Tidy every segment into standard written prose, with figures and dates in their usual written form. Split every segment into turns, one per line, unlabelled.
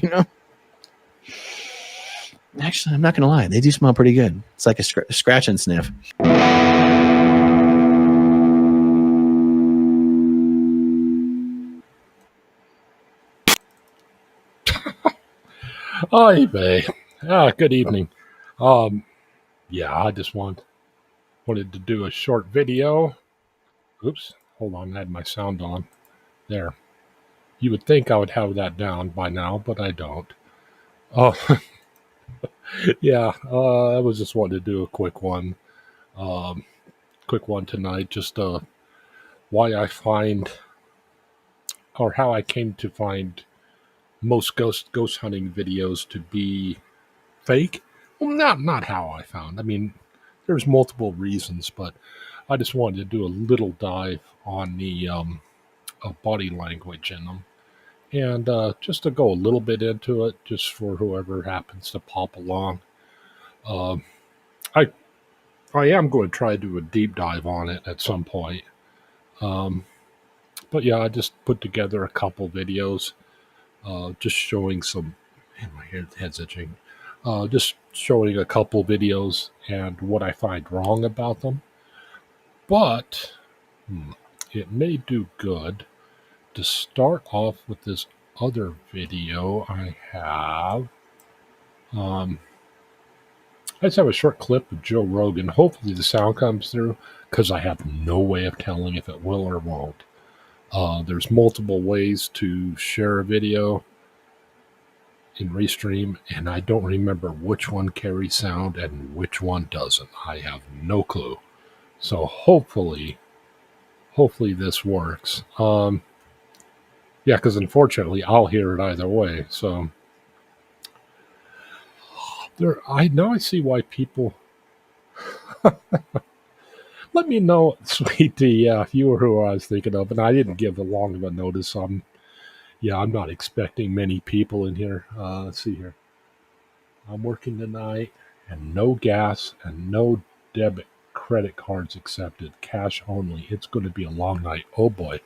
you know. Actually, I'm not gonna lie; they do smell pretty good. It's like a scratch and sniff.
Hi, Bay. Good evening. Um, yeah, I just wanted to do a short video. Oops, hold on, I had my sound on. There. You would think I would have that down by now, but I don't. Oh, yeah. I was just wanting to do a quick one. Um, quick one tonight. Just why I find, or how I came to find most ghost hunting videos to be fake. Well, not how I found. I mean, there's multiple reasons, but I just wanted to do a little dive on the body language in them, and just to go a little bit into it, just for whoever happens to pop along. Um I I am going to try to do a deep dive on it at some point. Um, but yeah, I just put together a couple videos, just showing some. Man, my head's itching. Just showing a couple videos and what I find wrong about them. But it may do good to start off with this other video I have. Um, I just have a short clip of Joe Rogan. Hopefully, the sound comes through because I have no way of telling if it will or won't. There's multiple ways to share a video in Restream, and I don't remember which one carries sound and which one doesn't. I have no clue. So hopefully this works. Yeah, because unfortunately, I'll hear it either way. So I see why people. Let me know, sweetie. Yeah, if you were who I was thinking of, and I didn't give a long of a notice. I'm not expecting many people in here. Let's see here. I'm working tonight, and no gas and no debit credit cards accepted. Cash only. It's going to be a long night. Oh boy.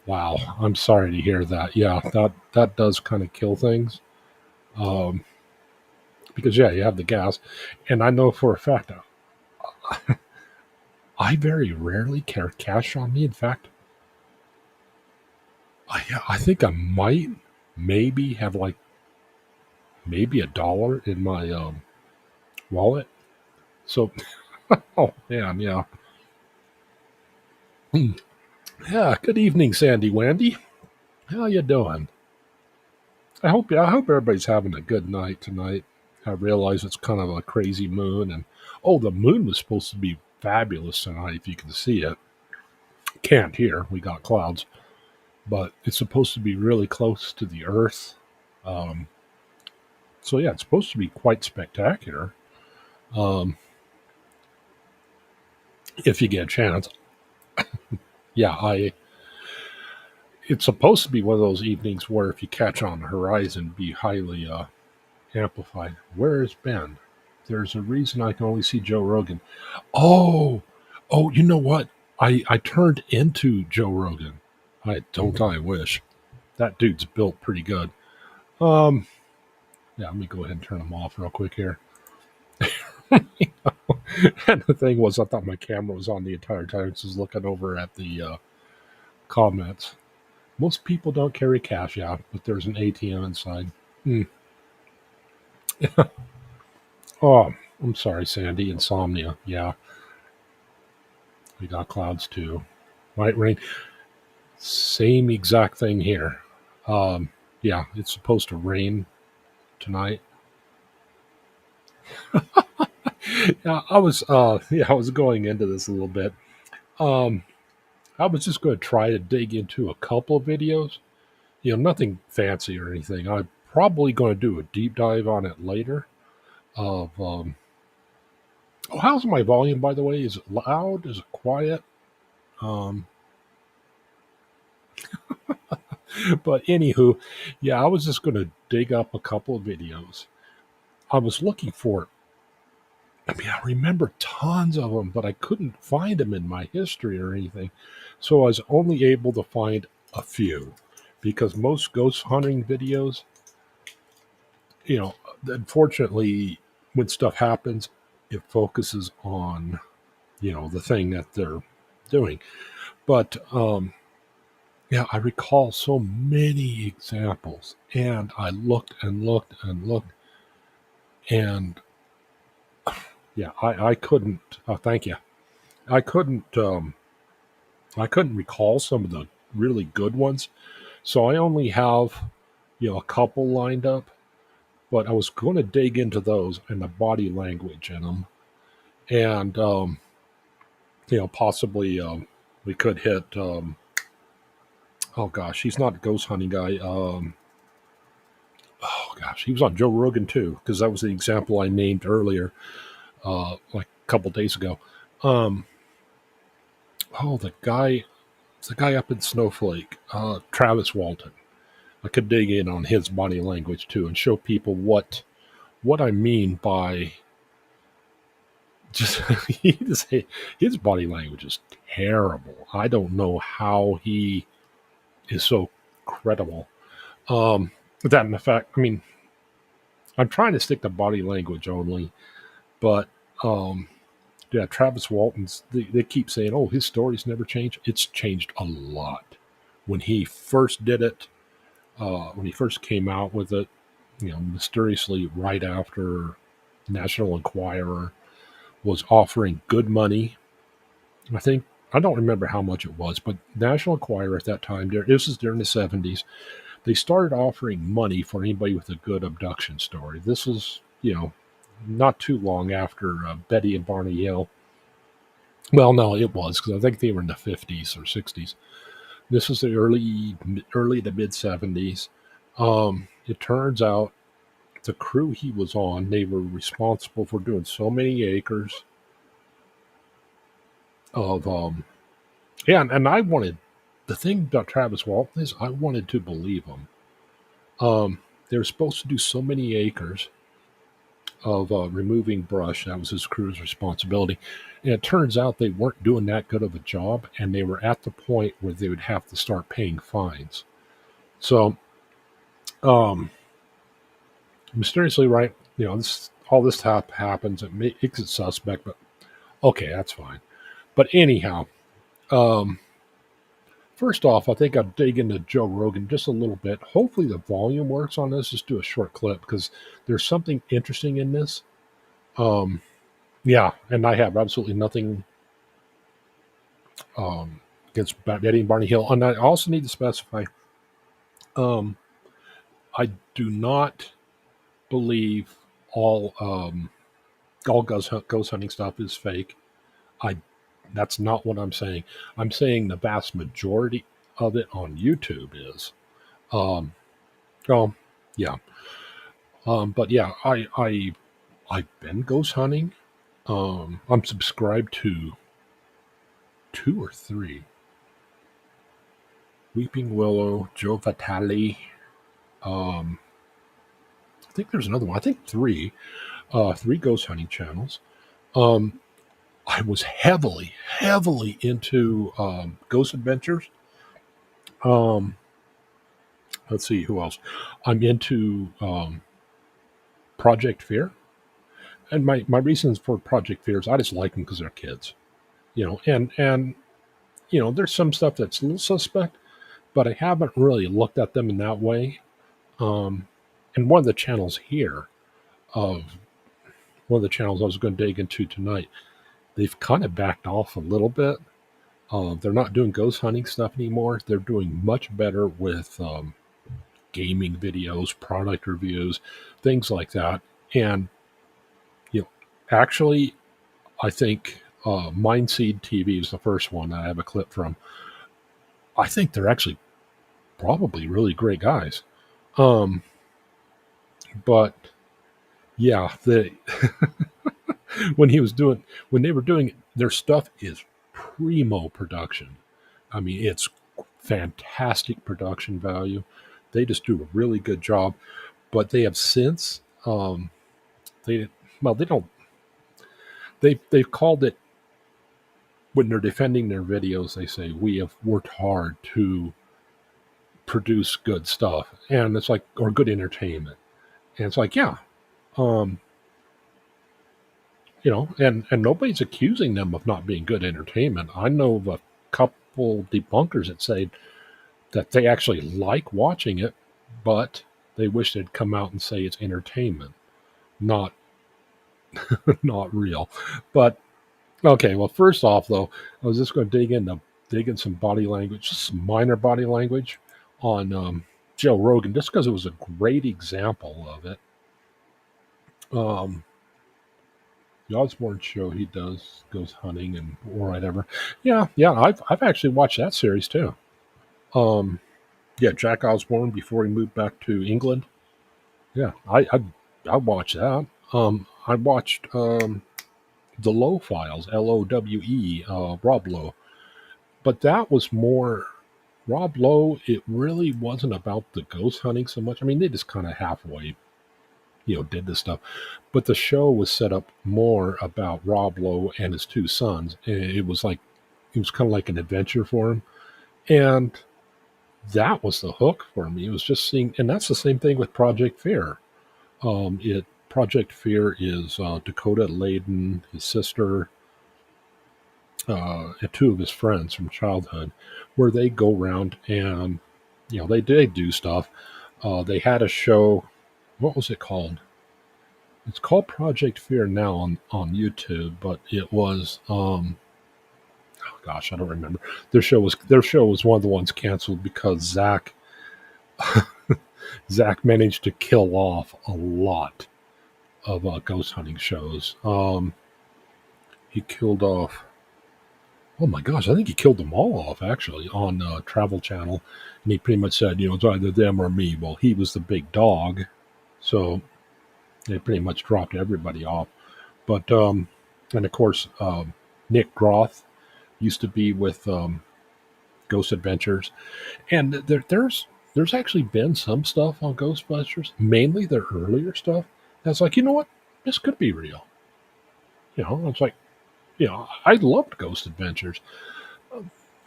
Wow. I'm sorry to hear that. Yeah, that does kind of kill things. Um, because yeah, you have the gas, and I know for a fact I very rarely carry cash on me. In fact, I think I might maybe have like maybe $1 in my wallet. So, oh man, yeah. Hmm. Yeah, good evening, Sandy Wandy. How you doing? I hope everybody's having a good night tonight. I realize it's kind of a crazy moon, and oh, the moon was supposed to be fabulous tonight. If you can see it, can't here. We got clouds, but it's supposed to be really close to the Earth. Um, so yeah, it's supposed to be quite spectacular. Um, if you get a chance, yeah, I. It's supposed to be one of those evenings where if you catch on the horizon, be highly amplified. Where has Ben? There's a reason I can only see Joe Rogan. Oh, oh, you know what? I turned into Joe Rogan. I wish. That dude's built pretty good. Um, yeah, let me go ahead and turn him off real quick here. And the thing was, I thought my camera was on the entire time. So I was looking over at the comments. Most people don't carry cash out, but there's an ATM inside. Hmm. Oh, I'm sorry, Sandy. Insomnia. Yeah, we got clouds too. Might rain. Same exact thing here. Um, yeah, it's supposed to rain tonight. Yeah, I was going into this a little bit. Um, I was just going to try to dig into a couple of videos. Nothing fancy or anything. I'm probably going to do a deep dive on it later. Of oh, how's my volume, by the way? Is it loud? Is it quiet? Um, but anywho, yeah, I was just going to dig up a couple of videos. I was looking for. I mean, I remember tons of them, but I couldn't find them in my history or anything. So I was only able to find a few because most ghost hunting videos you know, unfortunately, when stuff happens, it focuses on, the thing that they're doing. But yeah, I recall so many examples, and I looked and looked and looked, and yeah, I couldn't. Thank you. I couldn't. I couldn't recall some of the really good ones, so I only have a couple lined up. But I was going to dig into those and the body language in them, and possibly we could hit. Oh gosh, he's not a ghost hunting guy. Oh gosh, he was on Joe Rogan too, because that was the example I named earlier, like a couple days ago. Um, oh, the guy up in Snowflake, Travis Walton. I could dig in on his body language too and show people what I mean by just his body language is terrible. I don't know how he is so credible. That in fact, I mean, I'm trying to stick to body language only, but yeah, Travis Walton's. They keep saying, "Oh, his stories never change." It's changed a lot. When he first did it, when he first came out with it, mysteriously right after National Enquirer was offering good money. I think I don't remember how much it was, but National Enquirer at that time, this was during the 70s, they started offering money for anybody with a good abduction story. This was, not too long after Betty and Barney Hill. Well, no, it was because I think they were in the 50s or 60s. This was the early to mid 70s. It turns out the crew he was on, they were responsible for doing so many acres of yeah, and I wanted the thing about Travis Walton is I wanted to believe him. They were supposed to do so many acres of removing brush. That was his crew's responsibility. And it turns out they weren't doing that good of a job, and they were at the point where they would have to start paying fines. So, mysteriously, right? All this happens. It makes it suspect, but okay, that's fine. But anyhow, um, first off, I think I'll dig into Joe Rogan just a little bit. Hopefully, the volume works on this. Just do a short clip because there's something interesting in this. Um, yeah, and I have absolutely nothing against Betty and Barney Hill. And I also need to specify, um, I do not believe all ghost hunting stuff is fake. I That's not what I'm saying. I'm saying the vast majority of it on YouTube is. Um, oh, yeah. But yeah, I've been ghost hunting. I'm subscribed to two or three. Weeping Willow, Joe Vitale. Um, I think there's another one. I think three. Three ghost hunting channels. Um, I was heavily into Ghost Adventures. Um, let's see who else. I'm into Project Fear, and my reasons for Project Fear is I just like them because they're kids, and there's some stuff that's a little suspect, but I haven't really looked at them in that way. Um, and one of the channels here of one of the channels I was going to dig into tonight, they've kind of backed off a little bit. They're not doing ghost hunting stuff anymore. They're doing much better with gaming videos, product reviews, things like that. And you know, actually, I think Mindseed TV is the first one that I have a clip from. I think they're actually probably really great guys. Um, but yeah, when they were doing their stuff is primo production. I mean, it's fantastic production value. They just do a really good job. But they have since they they don't they've called it when they're defending their videos. They say we have worked hard to produce good stuff, and it's like or good entertainment. And it's like, yeah, um, and nobody's accusing them of not being good entertainment. I know of a couple debunkers that say that they actually like watching it, but they wish they'd come out and say it's entertainment, not not real. But okay, well, first off, though, I was just going to dig in some body language, just some minor body language on Joe Rogan, just because it was a great example of it. Um, the Osborne show he does goes hunting and or whatever. Yeah, I've actually watched that series too. Um, yeah, Jack Osborne before he moved back to England. Yeah, I watched that. I watched the Lowe Files, Lowe, Rob Lowe, but that was more Rob Lowe. It really wasn't about the ghost hunting so much. I mean, they just kind of halfway, did this stuff, but the show was set up more about Rob Lowe and his two sons. And it was kind of like an adventure for him, and that was the hook for me. It was just seeing, and that's the same thing with Project Fear. It Project Fear is Dakota Layden, his sister, and two of his friends from childhood, where they go around and they do stuff. They had a show. What was it called? It's called Project Fear now on YouTube, but it was oh gosh, I don't remember. Their show was one of the ones canceled because Zach managed to kill off a lot of ghost hunting shows. He killed off. Oh my gosh, I think he killed them all off actually on Travel Channel, and he pretty much said, it's either them or me. Well, he was the big dog, so they pretty much dropped everybody off. But and of course, Nick Groth used to be with Ghost Adventures, and there's actually been some stuff on Ghostbusters, mainly their earlier stuff. That's like, what, this could be real. It's like, I loved Ghost Adventures.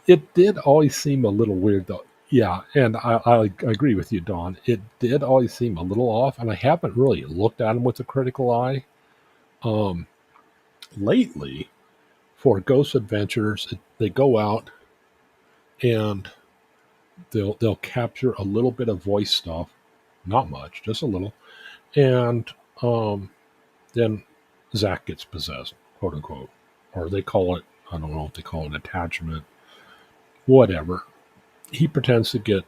It did always seem a little weird, though. Yeah, and I agree with you, Don. It did always seem a little off, and I haven't really looked at them with a critical eye. Um, Lately, for Ghost Adventures, they go out and they'll capture a little bit of voice stuff, not much, just a little, and um, then Zach gets possessed, quote unquote, or they call it, I don't know if they call it attachment, whatever. He pretends to get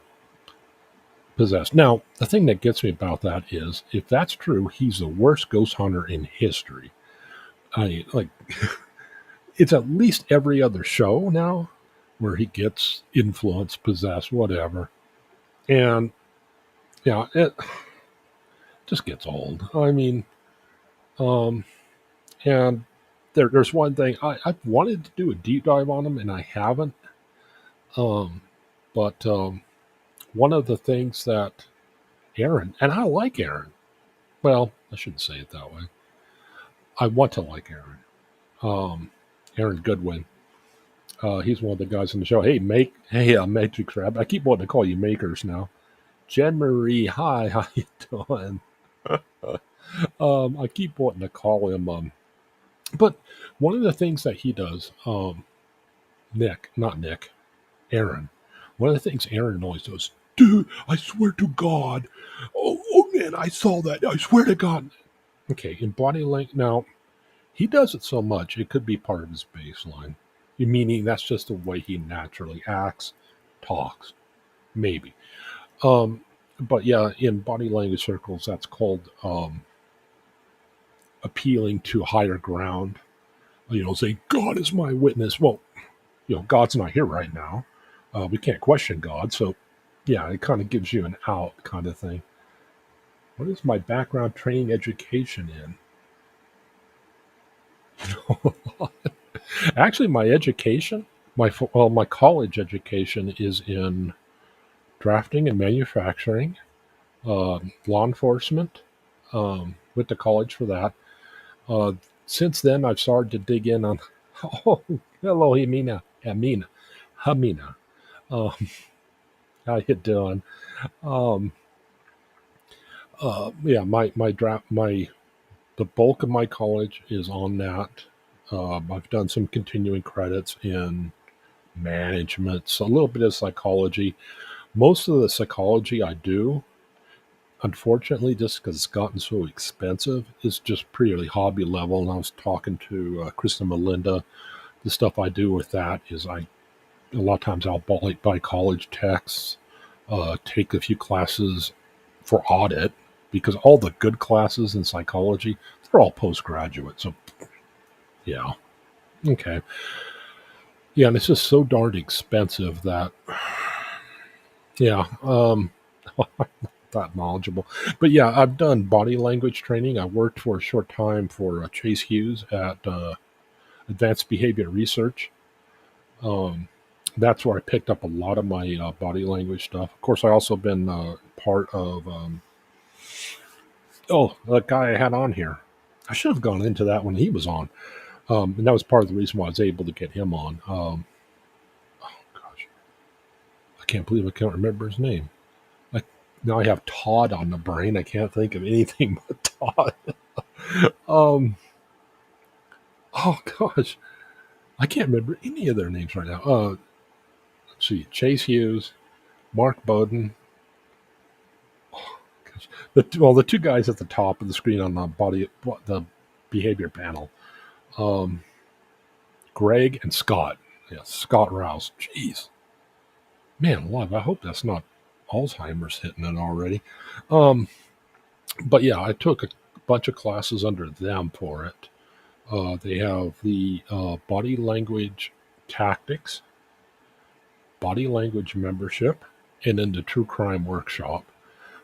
possessed. Now, the thing that gets me about that is, if that's true, he's the worst ghost hunter in history. I like it's at least every other show now where he gets influenced, possessed, whatever, and it just gets old. I mean, um, and there's one thing I've wanted to do a deep dive on him, and I haven't. Um, but one of the things that Aaron, and I like Aaron. Well, I shouldn't say it that way. I want to like Aaron. Aaron Goodwin. He's one of the guys in the show. Hey, Matrix Rab. I keep wanting to call you Makers now. Jen Marie, hi, how you doing? I keep wanting to call him. But one of the things that he does, not Nick, Aaron. One of the things Aaron always does, dude, I swear to God. Oh man, I saw that. I swear to God. Okay, in body language, now, he does it so much, it could be part of his baseline. Meaning that's just the way he naturally acts, talks, maybe. Um, but yeah, in body language circles, that's called appealing to higher ground. Say, God is my witness. Well, God's not here right now. We can't question God. So, yeah, it kind of gives you an out kind of thing. What is my background training education in? Actually, my education, my college education is in drafting and manufacturing, law enforcement. Went to college for that. Uh, since then, I've started to dig in on. Oh, hello, Hamina. Um, how you doing? Um, Yeah, the bulk of my college is on that. I've done some continuing credits in management, so a little bit of psychology. Most of the psychology I do, unfortunately, just because it's gotten so expensive, is just purely hobby level. And I was talking to Chris and Melinda. The stuff I do with that is a lot of times I'll buy college texts, take a few classes for audit, because all the good classes in psychology, they're all postgraduate. So yeah, okay, yeah, and it's just so darn expensive that yeah, that knowledgeable. But yeah, I've done body language training. I worked for a short time for Chase Hughes at Advanced Behavior Research. Um, that's where I picked up a lot of my body language stuff. Of course, I also been part of the guy I had on here. I should have gone into that when he was on, and that was part of the reason why I was able to get him on. Gosh, I can't believe I can't remember his name. I, Now I have Todd on the brain. I can't think of anything but Todd. um, oh gosh, I can't remember any of their names right now. Let's see, Chase Hughes, Mark Bowden. Gosh. The two guys at the top of the screen on the behavior panel, um, Greg and Scott. Yeah, Scott Rouse. Jeez, man, alive. I hope that's not Alzheimer's hitting it already. Um, but yeah, I took a bunch of classes under them for it. They have the body language tactics, body language membership, and then the true crime workshop.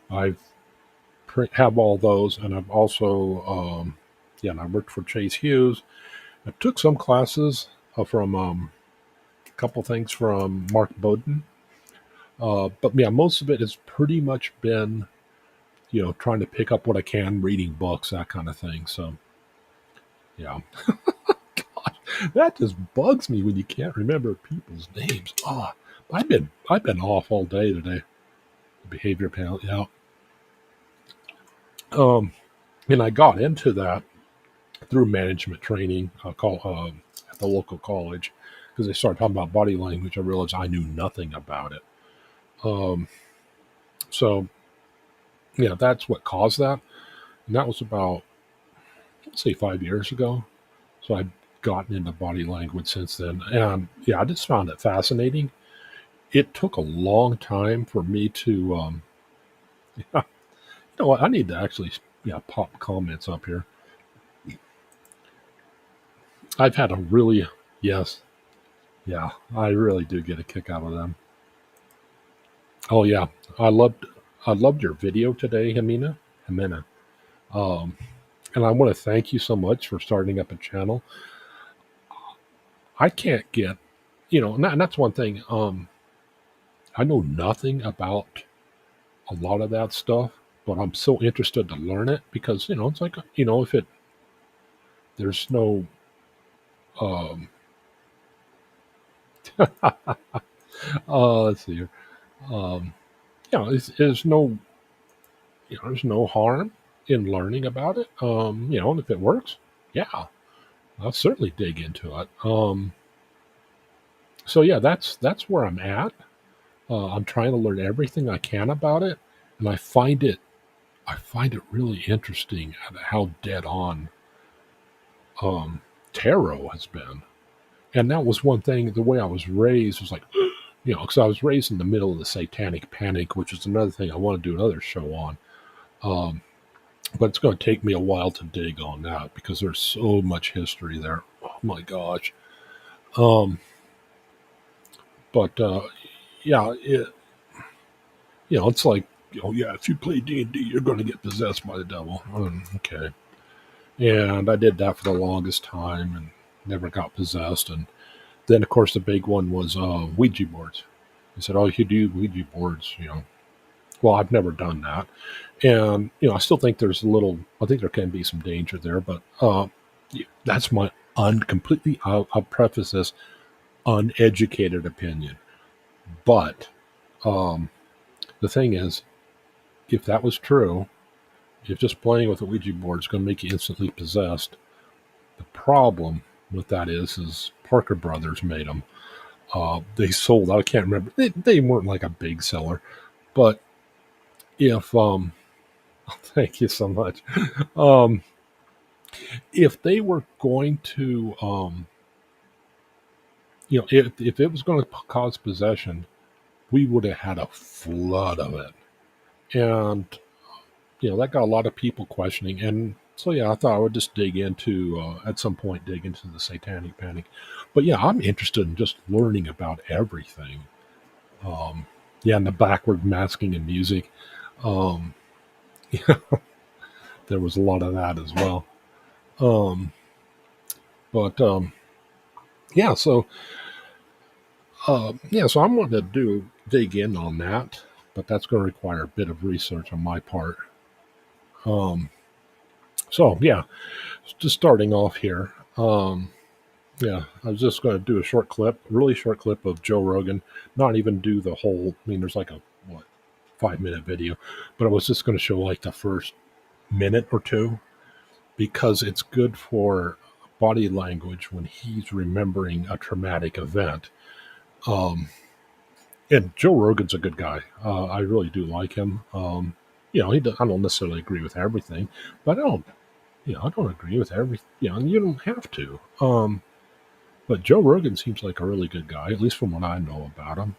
I've have all those, and I've also yeah, and I worked for Chase Hughes. I took some classes from a couple things from Mark Bowden, but yeah, most of it has pretty much been trying to pick up what I can, reading books, that kind of thing. So yeah, that just bugs me when you can't remember people's names. I've been off all day today. Behavior panel, yeah. Um, and I got into that through management training at the local college, because they started talking about body language. I realized I knew nothing about it. Um, so yeah, that's what caused that, and that was about, let's say, 5 years ago. So I've gotten into body language since then, and yeah, I just found it fascinating. It took a long time for me to, you know what? I need to actually, yeah, pop comments up here. I've had a really, yes, yeah, I really do get a kick out of them. Oh yeah, I loved, I loved your video today, Jimena. Um, and I want to thank you so much for starting up a channel. I can't get, and that's one thing. I know nothing about a lot of that stuff, but I'm so interested to learn it, because it's like, if it there's no um let's see here. um there's no, there's no harm in learning about it. And if it works, yeah, I'll certainly dig into it. So yeah, that's where I'm at. I'm trying to learn everything I can about it, and I find it really interesting at how dead on um tarot has been. And that was one thing. The way I was raised was like, because I was raised in the middle of the satanic panic, which is another thing I want to do another show on. Um, but it's going to take me a while to dig on that, because there's so much history there. Oh my gosh. Um, but yeah, it's like, oh yeah, if you play D&D, you're going to get possessed by the devil. Okay. And I did that for the longest time and never got possessed. And then, of course, the big one was Ouija boards. They said, oh, you do Ouija boards. Well, I've never done that. And, I still think I think there can be some danger there, but that's my I'll preface this, uneducated opinion. But um, the thing is, if that was true, if just playing with a Ouija board is going to make you instantly possessed, the problem with that is Parker Brothers made them. They sold, I can't remember, they weren't like a big seller, but if, thank you so much. Um, if they were going to, if it was going to cause possession, we would have had a flood of it. And, that got a lot of people questioning. And so, yeah, I thought I would just at some point, dig into the satanic panic. But yeah, I'm interested in just learning about everything. Um, yeah, and the backward masking and music. Um, there was a lot of that as well. Um, but yeah, so so I'm going to dig in on that, but that's going to require a bit of research on my part. Um, so yeah, just starting off here. Yeah, I was just going to do a really short clip of Joe Rogan. Not even do the whole. I mean, there's like a 5-minute video, but I was just going to show like the first minute or two because it's good for body language when he's remembering a traumatic event. Um, and Joe Rogan's a good guy. I really do like him. I don't necessarily agree with everything, but I don't agree with everything. And you don't have to. But Joe Rogan seems like a really good guy, at least from what I know about him.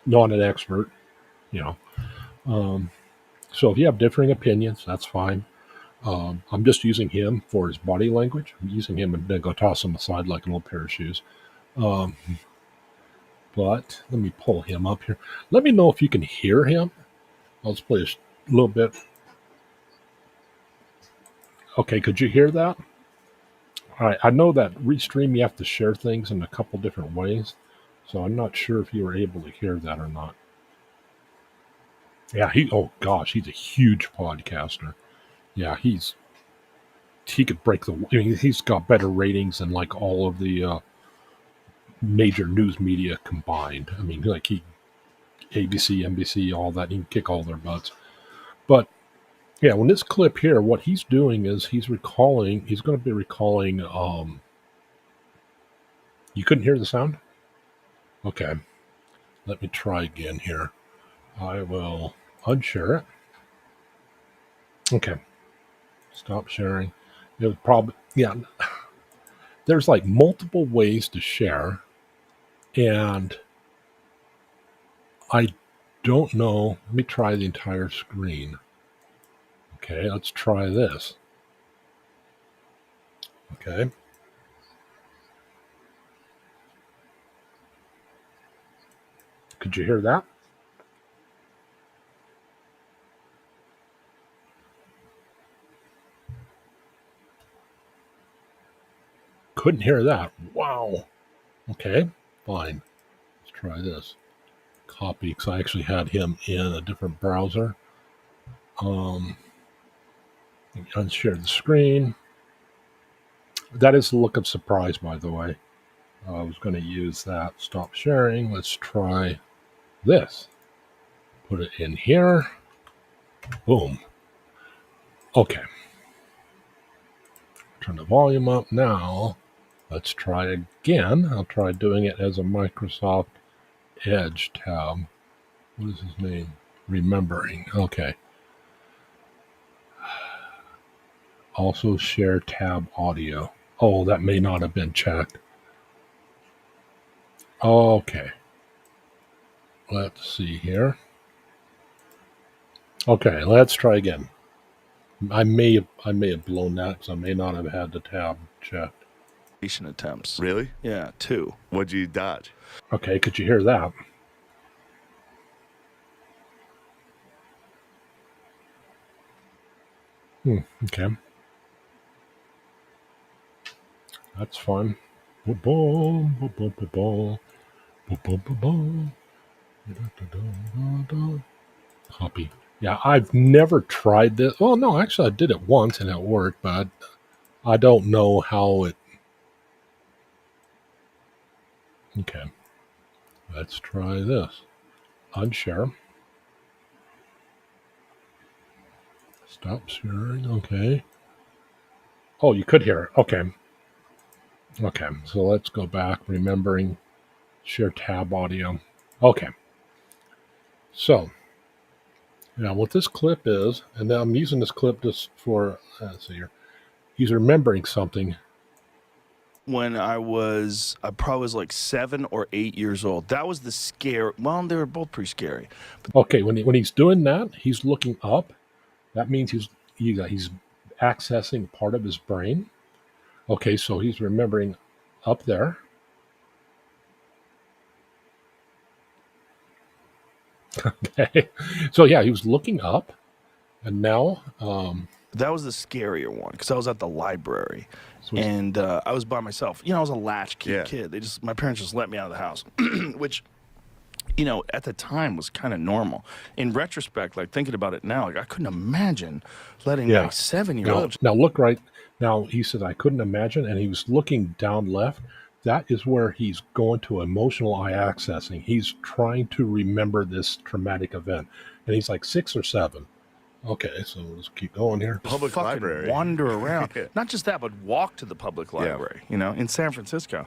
Not an expert, you know. Um, so if you have differing opinions, that's fine. I'm just using him for his body language. I'm using him and then go toss him aside like an old pair of shoes. Um, but let me pull him up here. Let me know if you can hear him. I'll just play a little bit. Okay, could you hear that? All right, I know that Restream you have to share things in a couple different ways, so I'm not sure if you were able to hear that or not. Yeah, oh gosh, he's a huge podcaster. Yeah, he could break the. I mean, he's got better ratings than like all of the major news media combined. I mean, like ABC, NBC, all that. He can kick all their butts. But yeah, when this clip here, what he's doing is he's recalling. He's going to be recalling. You couldn't hear the sound? Okay, let me try again here. I will unshare it. Okay, stop sharing. It would probably there's like multiple ways to share, and I don't know. Let me try the entire screen. Okay, let's try this. Okay. Could you hear that? Couldn't hear that. Wow. Okay, fine. Let's try this. Copy, because I actually had him in a different browser. Unshare the screen. That is the look of surprise, by the way. I was going to use that. Stop sharing. Let's try this. Put it in here. Boom. Okay. Turn the volume up now. Let's try again. I'll try doing it as a Microsoft Edge tab. What is his name? Remembering. Okay. Also share tab audio. Oh, that may not have been checked. Okay. Let's see here. Okay, let's try again. I may have blown that because I may not have had the tab checked.
Attempts.
Really?
Yeah, 2.
What'd you dodge?
Okay, could you hear that? Okay. That's fine. Copy. Yeah, I've never tried this. Well, no, actually, I did it once and it worked, but I don't know how it. Okay. Let's try this. Unshare. Stop sharing. Okay. Oh, you could hear it. Okay. Okay. So let's go back. Remembering share tab audio. Okay. So now what this clip is, and now I'm using this clip just for, let's see here. He's remembering something.
When I probably was like 7 or 8 years old. That was the scare. Well, they were both pretty scary.
Okay. When he's doing that, he's looking up. That means he's accessing part of his brain. Okay. So he's remembering up there. Okay. So yeah, he was looking up, and now
That was the scarier one because I was at the library
so
and I was by myself. I was a latchkey
Yeah.
kid. My parents just let me out of the house, which, at the time was kind of normal. In retrospect, like thinking about it now, like I couldn't imagine letting
Yeah.
my 7-year-old.
now look right now. He said I couldn't imagine, and he was looking down left. That is where he's going to emotional eye accessing. He's trying to remember this traumatic event, and he's like 6 or 7. Okay, so let's keep going here.
Public
fucking
library.
wander around. Not just that, but walk to the public library, in San Francisco.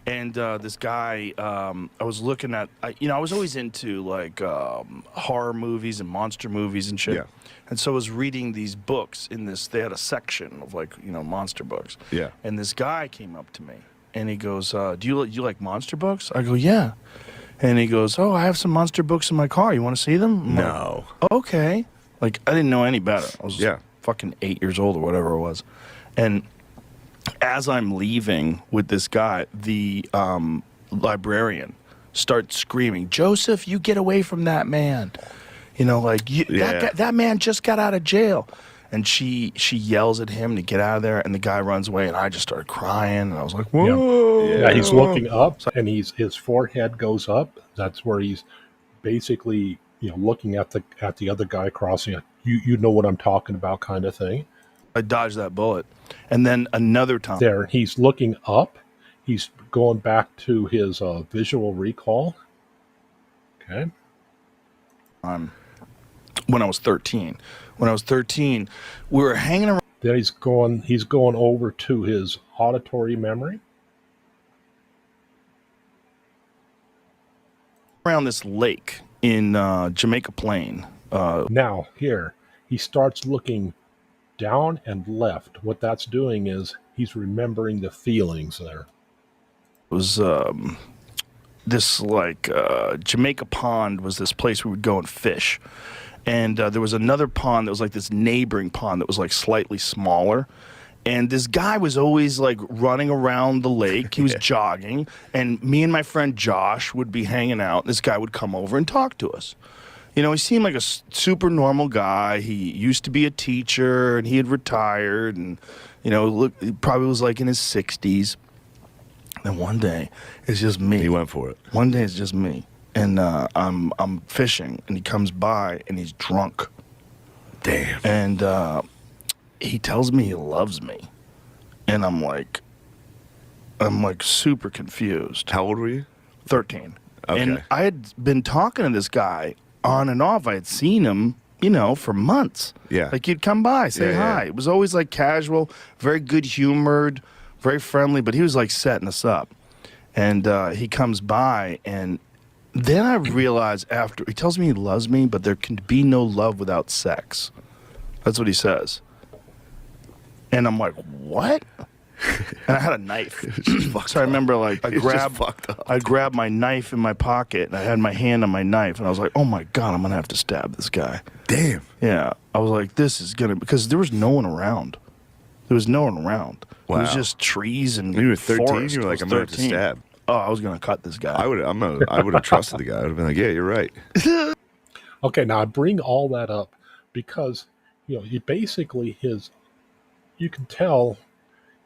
And this guy, I was looking at, I was always into like horror movies and monster movies and shit.
Yeah.
And so I was reading these books they had a section of like, monster books.
Yeah.
And this guy came up to me and he goes, do you like monster books? I go, yeah. And he goes, oh, I have some monster books in my car. You want to see them? I'm
No.
like, okay. Like, I didn't know any better. I was fucking 8 years old or whatever it was. And as I'm leaving with this guy, the librarian starts screaming, Joseph, you get away from that man. That man just got out of jail. And she yells at him to get out of there, and the guy runs away, and I just started crying, and I was like, whoa.
Yeah, he's looking up, and his forehead goes up. That's where he's basically looking at the other guy crossing. You know what I'm talking about, kind of thing.
I dodged that bullet. And then another time.
There, he's looking up. He's going back to his visual recall. Okay.
When I was 13. When I was 13, we were hanging around.
Then he's going over to his auditory memory.
Around this lake in Jamaica Plain.
Now, here, he starts looking down and left. What that's doing is he's remembering the feelings there.
It was this like Jamaica Pond was this place we would go and fish. And there was another pond that was like this neighboring pond that was like slightly smaller. And this guy was always like running around the lake. He was jogging. And me and my friend Josh would be hanging out. This guy would come over and talk to us. He seemed like a super normal guy. He used to be a teacher and he had retired. And, he probably was like in his 60s. And one day, it's just me.
He went for it.
One day, it's just me. And I'm fishing, and he comes by, and he's drunk.
Damn.
And he tells me he loves me, and I'm like super confused.
How old were you?
13.
Okay.
And I had been talking to this guy on and off. I had seen him, for months.
Yeah.
Like he'd come by, say hi. It was always like casual, very good humored, very friendly. But he was like setting us up, and he comes by and. Then I realize after, he tells me he loves me, but there can be no love without sex. That's what he says. And I'm like, what? And I had a knife. So I remember I grabbed my knife in my pocket, and I had my hand on my knife, and I was like, oh my God, I'm going to have to stab this guy.
Damn.
Yeah. I was like, this is going to, because there was no one around. There was no one around.
Wow.
It was just trees and
You were 13,
forest.
you were like, I'm going to have to stab.
Oh, I was going to cut this guy.
I would have trusted the guy. I would have been like, yeah, you're right.
Okay, now I bring all that up because, you basically you can tell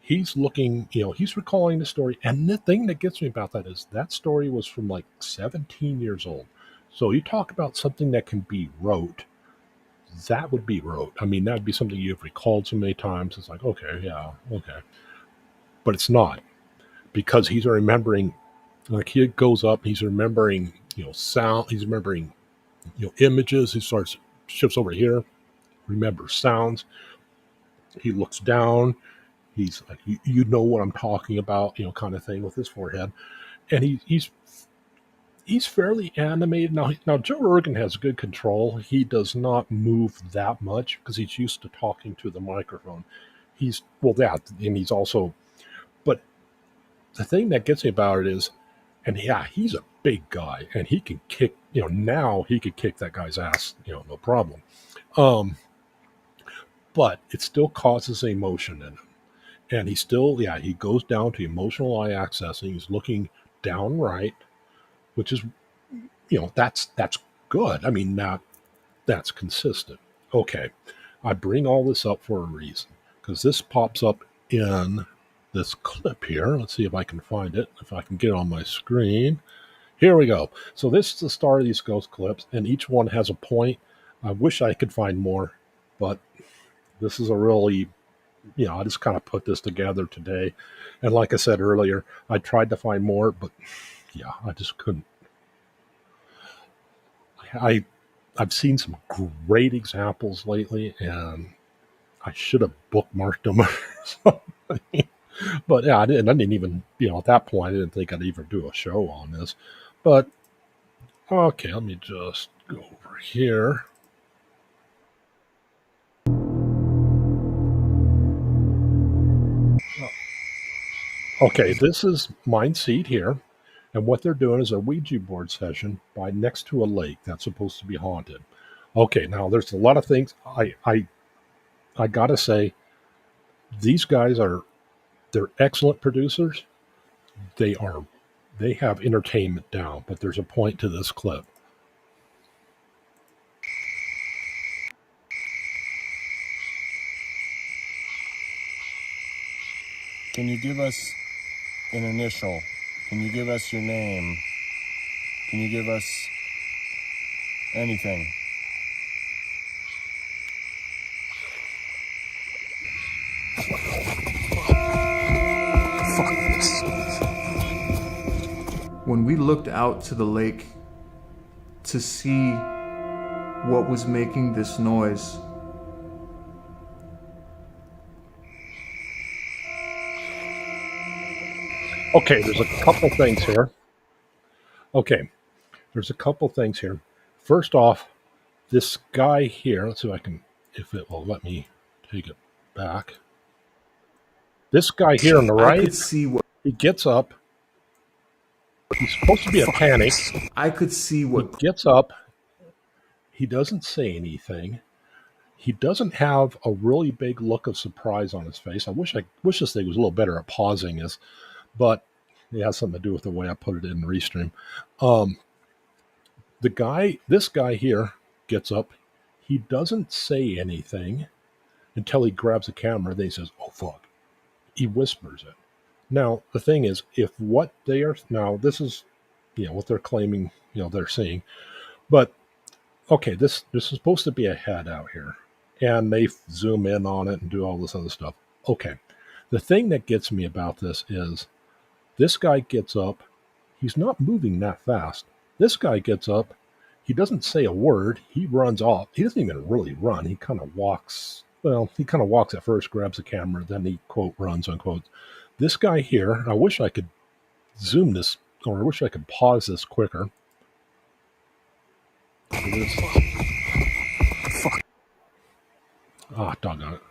he's looking, he's recalling the story. And the thing that gets me about that is that story was from like 17 years old. So you talk about something that can be rote. That would be rote. I mean, that'd be something you've recalled so many times. It's like, okay. But it's not. Because he's remembering, like he goes up, he's remembering, sound, he's remembering, images. He shifts over here, remember sounds. He looks down. He's like, you know what I'm talking about, kind of thing with his forehead. And he's fairly animated. Now Joe Rogan has good control. He does not move that much because he's used to talking to the microphone. And he's also, but the thing that gets me about it is, and yeah, he's a big guy and he can kick, now he could kick that guy's ass, no problem. But it still causes emotion in him. And he goes down to emotional eye access and he's looking downright, which is, that's good. I mean, that's consistent. Okay. I bring all this up for a reason because this pops up in this clip here. Let's see if I can find it, if I can get it on my screen. Here we go. So this is the start of these ghost clips, and each one has a point. I wish I could find more, but this is a really, I just kind of put this together today. And like I said earlier, I tried to find more, but yeah, I just couldn't. I've seen some great examples lately, and I should have bookmarked them or something. But yeah, I didn't even, at that point, I didn't think I'd even do a show on this. But okay, let me just go over here. Okay, this is Mind Seed here. And what they're doing is a Ouija board session by next to a lake that's supposed to be haunted. Okay, now there's a lot of things I gotta say, these guys they're excellent producers. They have entertainment down, but there's a point to this clip.
Can you give us an initial? Can you give us your name? Can you give us anything?
When we looked out to the lake to see what was making this noise,
Okay, there's a couple things here. First off, this guy here, let's see if it will let me take it back. This guy here on the
I
right,
could see what
he gets up. He's supposed to be a panic.
I could see
He
what
gets up. He doesn't say anything. He doesn't have a really big look of surprise on his face. I wish this thing was a little better at pausing this, but it has something to do with the way I put it in Restream. This guy here gets up. He doesn't say anything until he grabs a camera. Then he says, "Oh fuck." He whispers it. Now the thing is, if what they are now, this is, what they're claiming, they're seeing, but okay, this is supposed to be a head out here, and they zoom in on it and do all this other stuff. Okay, the thing that gets me about this is this guy gets up. He's not moving that fast. This guy gets up. He doesn't say a word. He runs off. He doesn't even really run. He kind of walks. Well, he kind of walks at first, grabs the camera, then he, quote, runs, unquote. This guy here, I wish I could zoom this, or I wish I could pause this quicker. Ah, doggone it.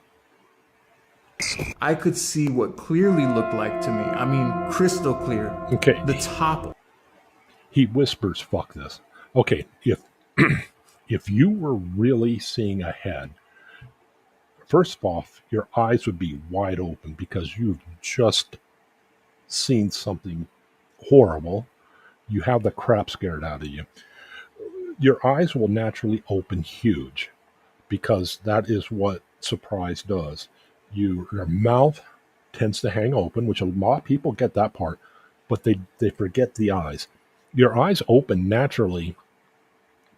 I could see what clearly looked like to me. I mean, crystal clear.
Okay.
The top.
He whispers, "Fuck this." Okay, if you were really seeing ahead, first off, your eyes would be wide open because you've just seen something horrible. You have the crap scared out of you. Your eyes will naturally open huge because that is what surprise does. Your mouth tends to hang open, which a lot of people get that part, but they forget the eyes. Your eyes open naturally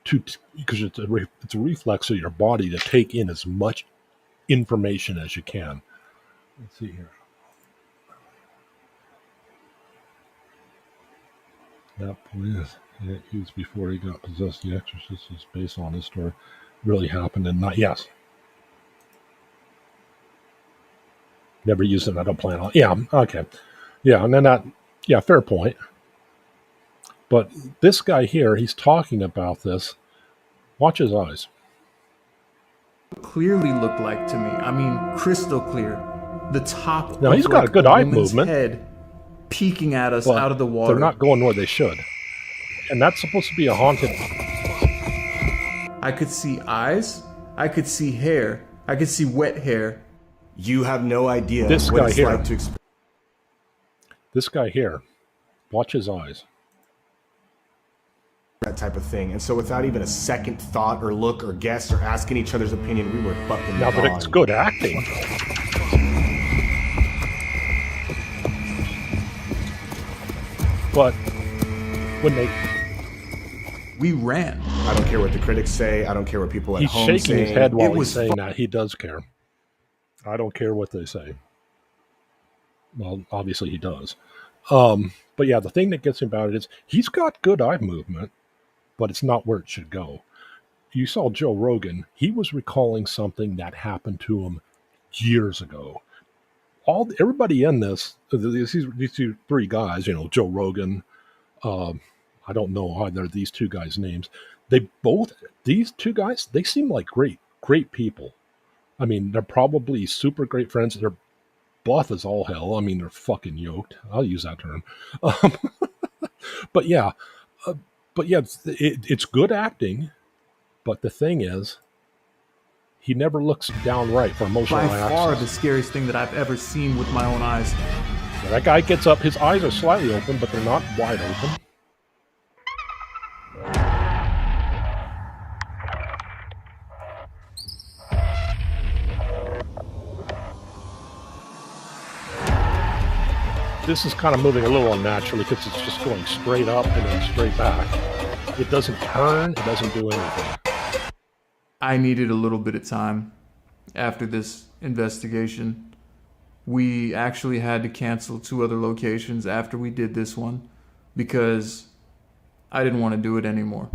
because it's a reflex of your body to take in as much information as you can. Let's see here. That police used before he got possessed. The Exorcist is based on his story. Really happened and not yes. Never used it. I don't plan on. Yeah. Okay. Yeah. And then that. Yeah. Fair point. But this guy here, he's talking about this. Watch his eyes.
Clearly looked like to me. I mean, crystal clear. The top
Now
of
he's got
like
a good
a
eye
woman's
movement,
head peeking at us
but
out of the water.
they're not going where they should. And that's supposed to be a haunted.
I could see eyes. I could see hair. I could see wet hair.
You have no idea
This
what
guy
it's
here.
like to experience.
This guy here, watch his eyes.
That type of thing. And so without even a second thought or look or guess or asking each other's opinion, we were fucking
Now that
gone.
it's good acting. But when
We ran.
I don't care what the critics say. I don't care what people at
he's
home
shaking his
say.
head while
It
he's
was
saying that, he does care. I don't care what they say. Well, obviously he does. But yeah, the thing that gets him about it is he's got good eye movement, but it's not where it should go. You saw Joe Rogan. He was recalling something that happened to him years ago. Everybody in this, these three guys, Joe Rogan, I don't know either of these two guys' names. These two guys, they seem like great people. I mean, they're probably super great friends. They're buff as all hell. I mean, they're fucking yoked. I'll use that term. But yeah, it's good acting. But the thing is, he never looks downright for emotional
By far the
access.
scariest thing that I've ever seen with my own eyes.
Now, that guy gets up. His eyes are slightly open, but they're not wide open. This is kind of moving a little unnaturally because it's just going straight up and then straight back. It doesn't turn. It doesn't do anything.
I needed a little bit of time after this investigation. We actually had to cancel 2 other locations after we did this one because I didn't want to do it anymore.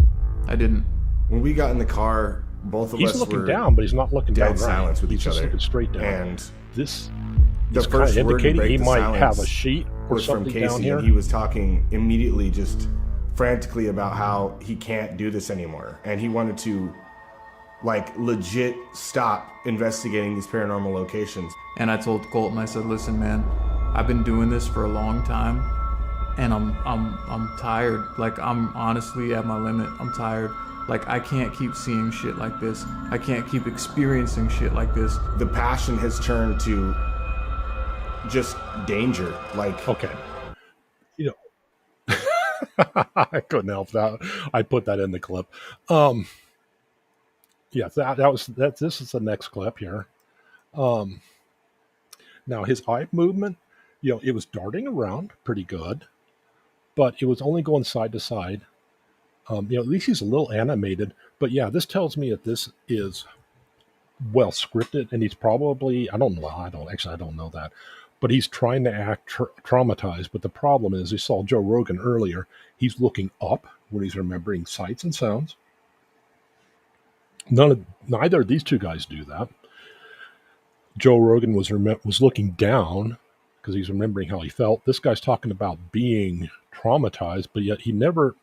I didn't.
When we got in the car, both of
He's
us
looking
were
down, but he's not looking down
dead
right.
silence with
He's
each
just
other.
looking straight down.
And
This
the
is kind
first
of
word to
indicating
break
he
the
might have a
silence
sheet or
was from
something down
Casey,
here.
and he was talking immediately just frantically about how he can't do this anymore. And he wanted to legit stop investigating these paranormal locations.
And I told Colton, I said, listen, man, I've been doing this for a long time and I'm tired. Like, I'm honestly at my limit. I'm tired. Like, I can't keep seeing shit like this. I can't keep experiencing shit like this.
The passion has turned to just danger.
Okay. I couldn't help that. I put that in the clip. Yeah, this is the next clip here. Now his eye movement, it was darting around pretty good, but it was only going side to side. At least he's a little animated, but yeah, this tells me that this is well scripted, and he's probably, I don't know that, but he's trying to act traumatized. But the problem is, you saw Joe Rogan earlier, he's looking up when he's remembering sights and sounds. Neither of these two guys do that. Joe Rogan was looking down because he's remembering how he felt. This guy's talking about being traumatized, but yet he never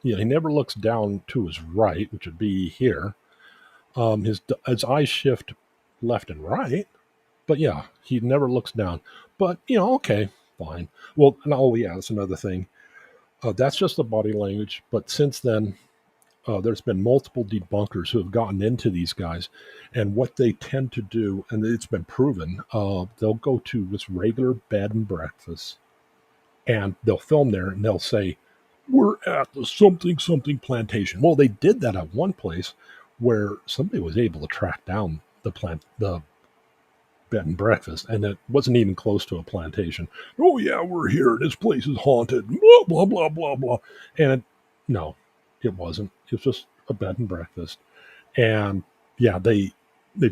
looks down to his right, which would be here. His eyes shift left and right, but yeah, he never looks down. But okay, fine. Well, yeah, that's another thing. That's just the body language. But since then, there's been multiple debunkers who have gotten into these guys, and what they tend to do, and it's been proven, they'll go to this regular bed and breakfast, and they'll film there, and they'll say, "We're at the something plantation." Well, they did that at one place where somebody was able to track down the bed and breakfast, and it wasn't even close to a plantation. "Oh yeah, we're here. This place is haunted." Blah blah blah blah blah, and no. It wasn't. It was just a bed and breakfast. And yeah, they've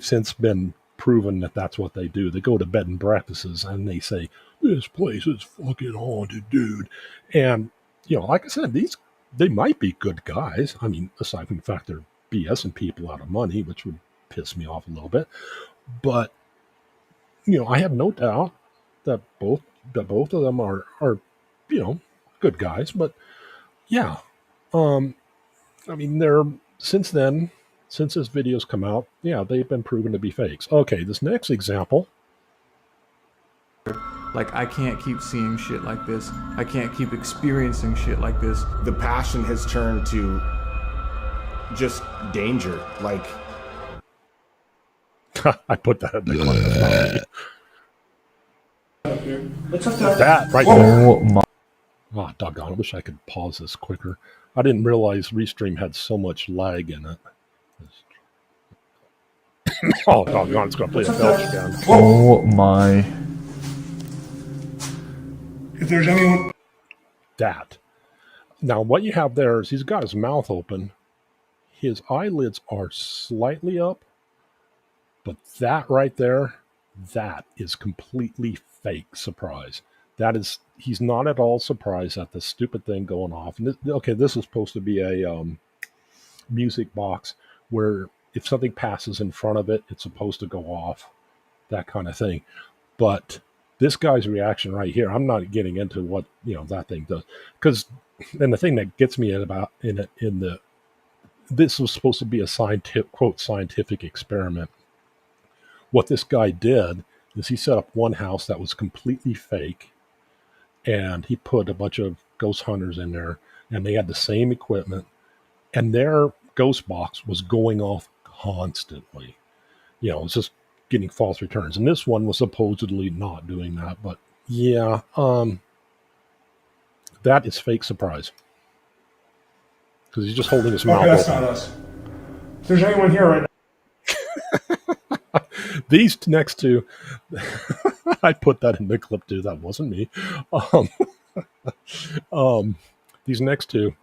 since been proven that that's what they do. They go to bed and breakfasts and they say, "This place is fucking haunted, dude." And, like I said, they might be good guys. I mean, aside from the fact they're BSing people out of money, which would piss me off a little bit. But, I have no doubt that both of them are good guys. But yeah, um, I mean, they're since then, since this video's come out, yeah, they've been proven to be fakes. Okay, this next example.
Like, I can't keep seeing shit like this. I can't keep experiencing shit like this.
The passion has turned to just danger. Like,
I put that in the clip. That right there.
Oh my.
Oh, doggone. I wish I could pause this quicker. I didn't realize Restream had so much lag in it. Oh, doggone. It's going to play a belch again.
Oh my.
If there's anyone...
That. Now, what you have there is he's got his mouth open. His eyelids are slightly up. But that right there, that is completely fake surprise. That is, he's not at all surprised at this stupid thing going off. And this is supposed to be a music box where if something passes in front of it, it's supposed to go off, that kind of thing. But this guy's reaction right here, I'm not getting into what that thing does, because and the thing that gets me this was supposed to be a scientific experiment. What this guy did is he set up one house that was completely fake, and he put a bunch of ghost hunters in there, and they had the same equipment, and their ghost box was going off constantly. It's just getting false returns. And this one was supposedly not doing that, but yeah, that is fake surprise. Because he's just holding his mouth
Okay, that's
open.
not us. If there's anyone here right now...
These next two, I put that in the clip too. That wasn't me. These next two,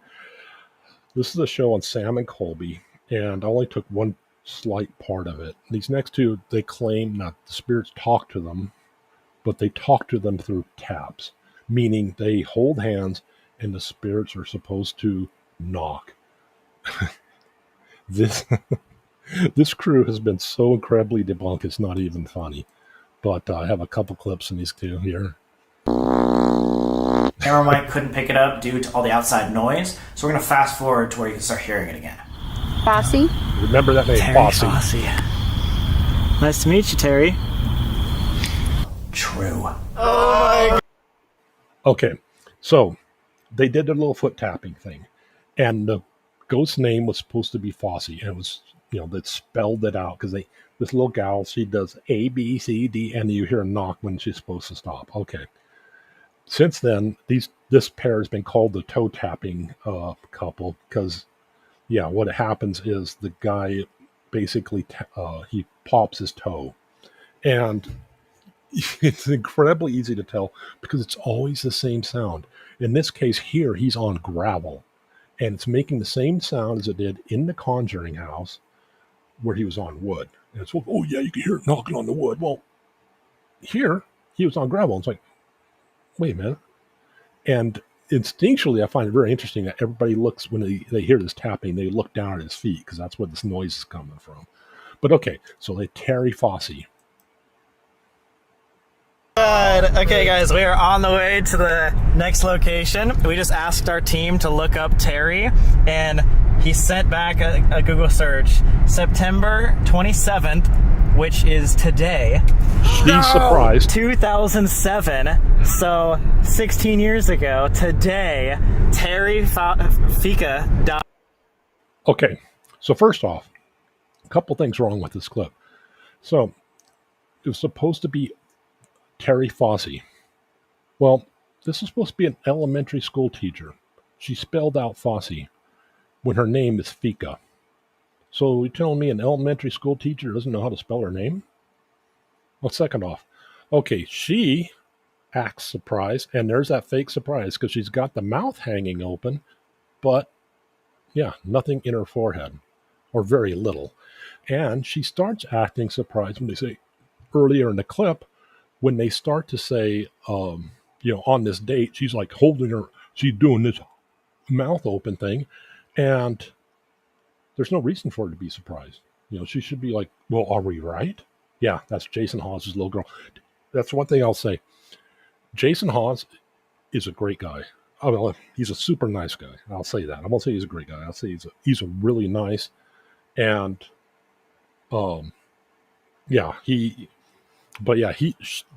this is a show on Sam and Colby, and I only took one slight part of it. These next two, they claim not the spirits talk to them, but they talk to them through taps, meaning they hold hands and the spirits are supposed to knock. This crew has been so incredibly debunked, it's not even funny. But I have a couple clips in these two here.
Camera mic couldn't pick it up due to all the outside noise, so we're going to fast forward to where you can start hearing it again.
Fosse?
Remember that name,
Terry
Fosse.
Nice to meet you, Terry. True.
Okay, so they did a little foot tapping thing, and the ghost's name was supposed to be Fosse, and it was, that spelled it out, because this little gal, she does A, B, C, D, and you hear a knock when she's supposed to stop. Okay. Since then, this pair has been called the toe tapping couple, because, what happens is the guy basically he pops his toe, and it's incredibly easy to tell because it's always the same sound. In this case here, he's on gravel, and it's making the same sound as it did in the Conjuring house where he was on wood. And it's, oh yeah, you can hear it knocking on the wood. Well, here he was on gravel. It's like, wait a minute. And instinctually, I find it very interesting that everybody looks, when they hear this tapping, they look down at his feet, because that's where this noise is coming from. But okay, so they Terry Fosse.
Good. Okay, guys, we are on the way to the next location. We just asked our team to look up Terry, and he sent back a Google search. September 27th, which is today.
She's surprised.
2007, so 16 years ago, today, Terry Fika died.
Okay, so first off, a couple things wrong with this clip. So, it was supposed to be Terry Fosse. Well, this is supposed to be an elementary school teacher. She spelled out Fosse when her name is Fika. So you're telling me an elementary school teacher doesn't know how to spell her name? Well, second off, okay, she acts surprised, and there's that fake surprise because she's got the mouth hanging open, but nothing in her forehead, or very little. And she starts acting surprised when they say earlier in the clip, when they start to say, on this date, she's like she's doing this mouth open thing, and there's no reason for her to be surprised. She should be like, well, are we right? Yeah, that's Jason Hawes' little girl. That's one thing I'll say. Jason Hawes is a great guy. Oh, well, he's a super nice guy. I'll say that. I won't say he's a great guy. I'll say he's a really nice, and yeah,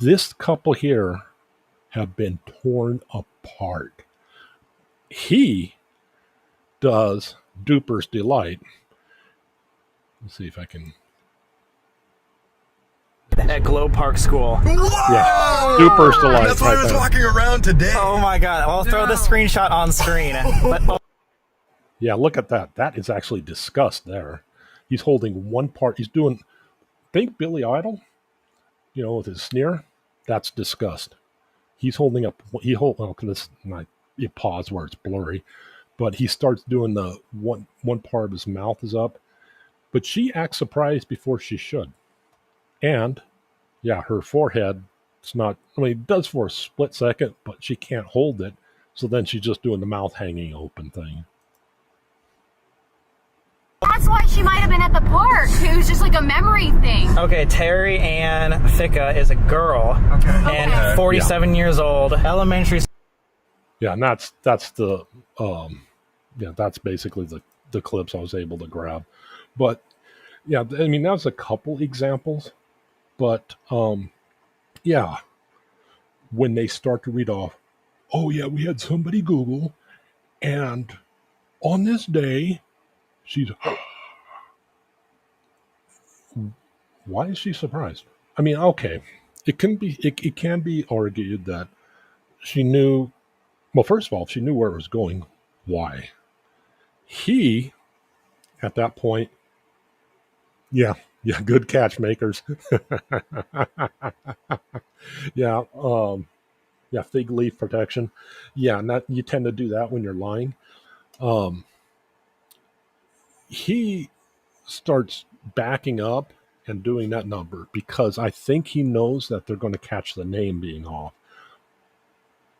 this couple here have been torn apart. He does Duper's Delight. Let's see if I can.
At Glow Park School.
Yeah, Duper's Delight.
That's why I was walking around today.
Oh my god, I'll throw the screenshot on screen. But,
Yeah, look at that. That is actually disgust there. He's holding one part. He's doing, think Billy Idol, with his sneer. That's disgust. He's holding up, it pause where it's blurry, but he starts doing the one part of his mouth is up, but she acts surprised before she should. And yeah, her forehead, it's not, it does for a split second, but she can't hold it. So then she's just doing the mouth hanging open thing.
That's why she might have been at the park. It was just like a memory thing.
okay, Terry Ann Ficca is a girl. And 47 years old. Elementary.
Yeah, and that's the that's basically the clips I was able to grab. But yeah, I mean that's a couple examples. But yeah, when they start to read off, oh yeah, we had somebody Google, and on this day, she's why is she surprised? I mean, okay, it can be argued that she knew. Well, first of all, if she knew where it was going, why? He, at that point, yeah, good catch makers. yeah, fig leaf protection. Yeah, and that you tend to do that when you're lying. He starts backing up and doing that number because I think he knows that they're going to catch the name being off.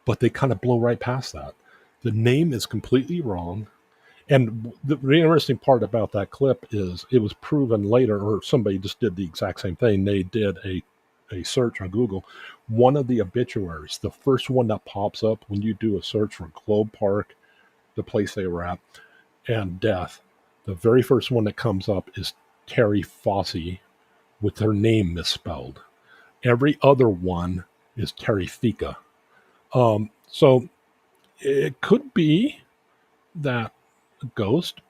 But they kind of blow right past that. The name is completely wrong. And the interesting part about that clip is it was proven later, or somebody just did the exact same thing. They did a search on Google. One of the obituaries, the first one that pops up when you do a search for Globe Park, the place they were at, and death, the very first one that comes up is Terry Fossey with her name misspelled. Every other one is Terry Fika. So it could be that a ghost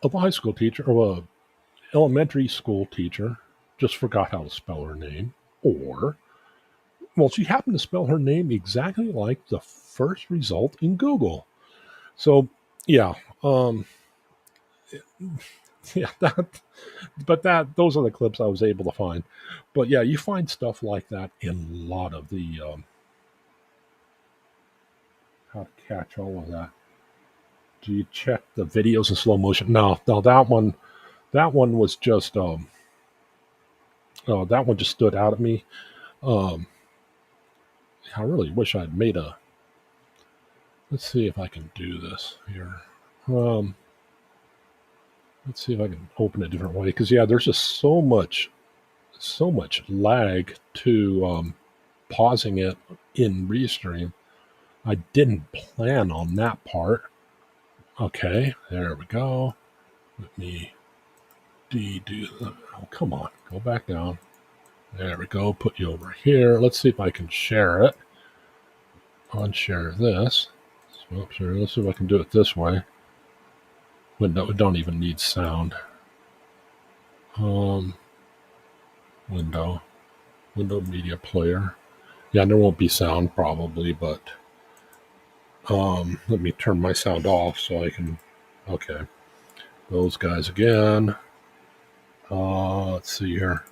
of a high school teacher or a elementary school teacher just forgot how to spell her name, or she happened to spell her name exactly like the first result in Google. So yeah, those are the clips I was able to find. But yeah, you find stuff like that in a lot of the how to catch all of that. Do you check the videos in slow motion? No, that one was just that one just stood out at me. I really wish I'd made a. Let's see if I can do this here. Let's see if I can open it a different way, because yeah, there's just so much lag to pausing it in Restream. I didn't plan on that part. Okay, there we go. Let me do. Oh, come on, go back down. There we go. Put you over here. Let's see if I can share it. Unshare this. Oops, let's see if I can do it this way. We don't even need sound. Window media player. Yeah, there won't be sound probably, but let me turn my sound off so I can. Okay, those guys again. Let's see here.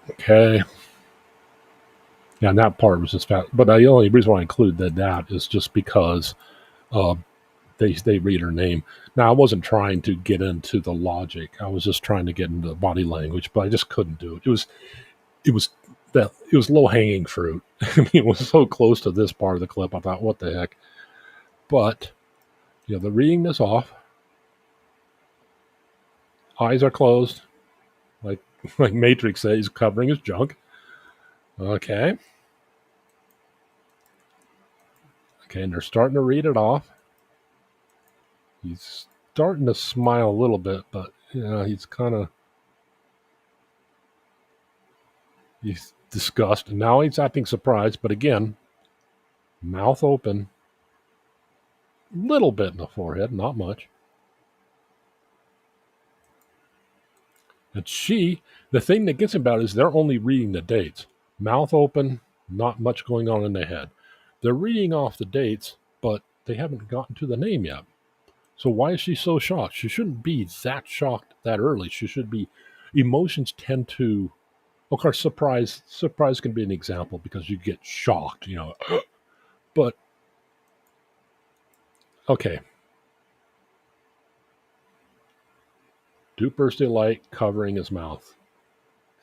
Okay. Yeah, and that part was just fast. But the only reason why I included that is just because they read her name. Now, I wasn't trying to get into the logic. I was just trying to get into the body language, but I just couldn't do it. It was low hanging fruit. I mean, it was so close to this part of the clip. I thought, what the heck? But the reading this off, Eyes are closed, like Matrix says, he's covering his junk. Okay. Okay, and they're starting to read it off. He's starting to smile a little bit, but he's disgusted. Now he's acting surprised, but again, mouth open, little bit in the forehead, not much. And the thing that gets him about is they're only reading the dates. Mouth open, not much going on in the head. They're reading off the dates, but they haven't gotten to the name yet. So why is she so shocked? She shouldn't be that shocked that early. She should be. Emotions tend to, of course, surprise can be an example because you get shocked, But okay. Duper's delight covering his mouth.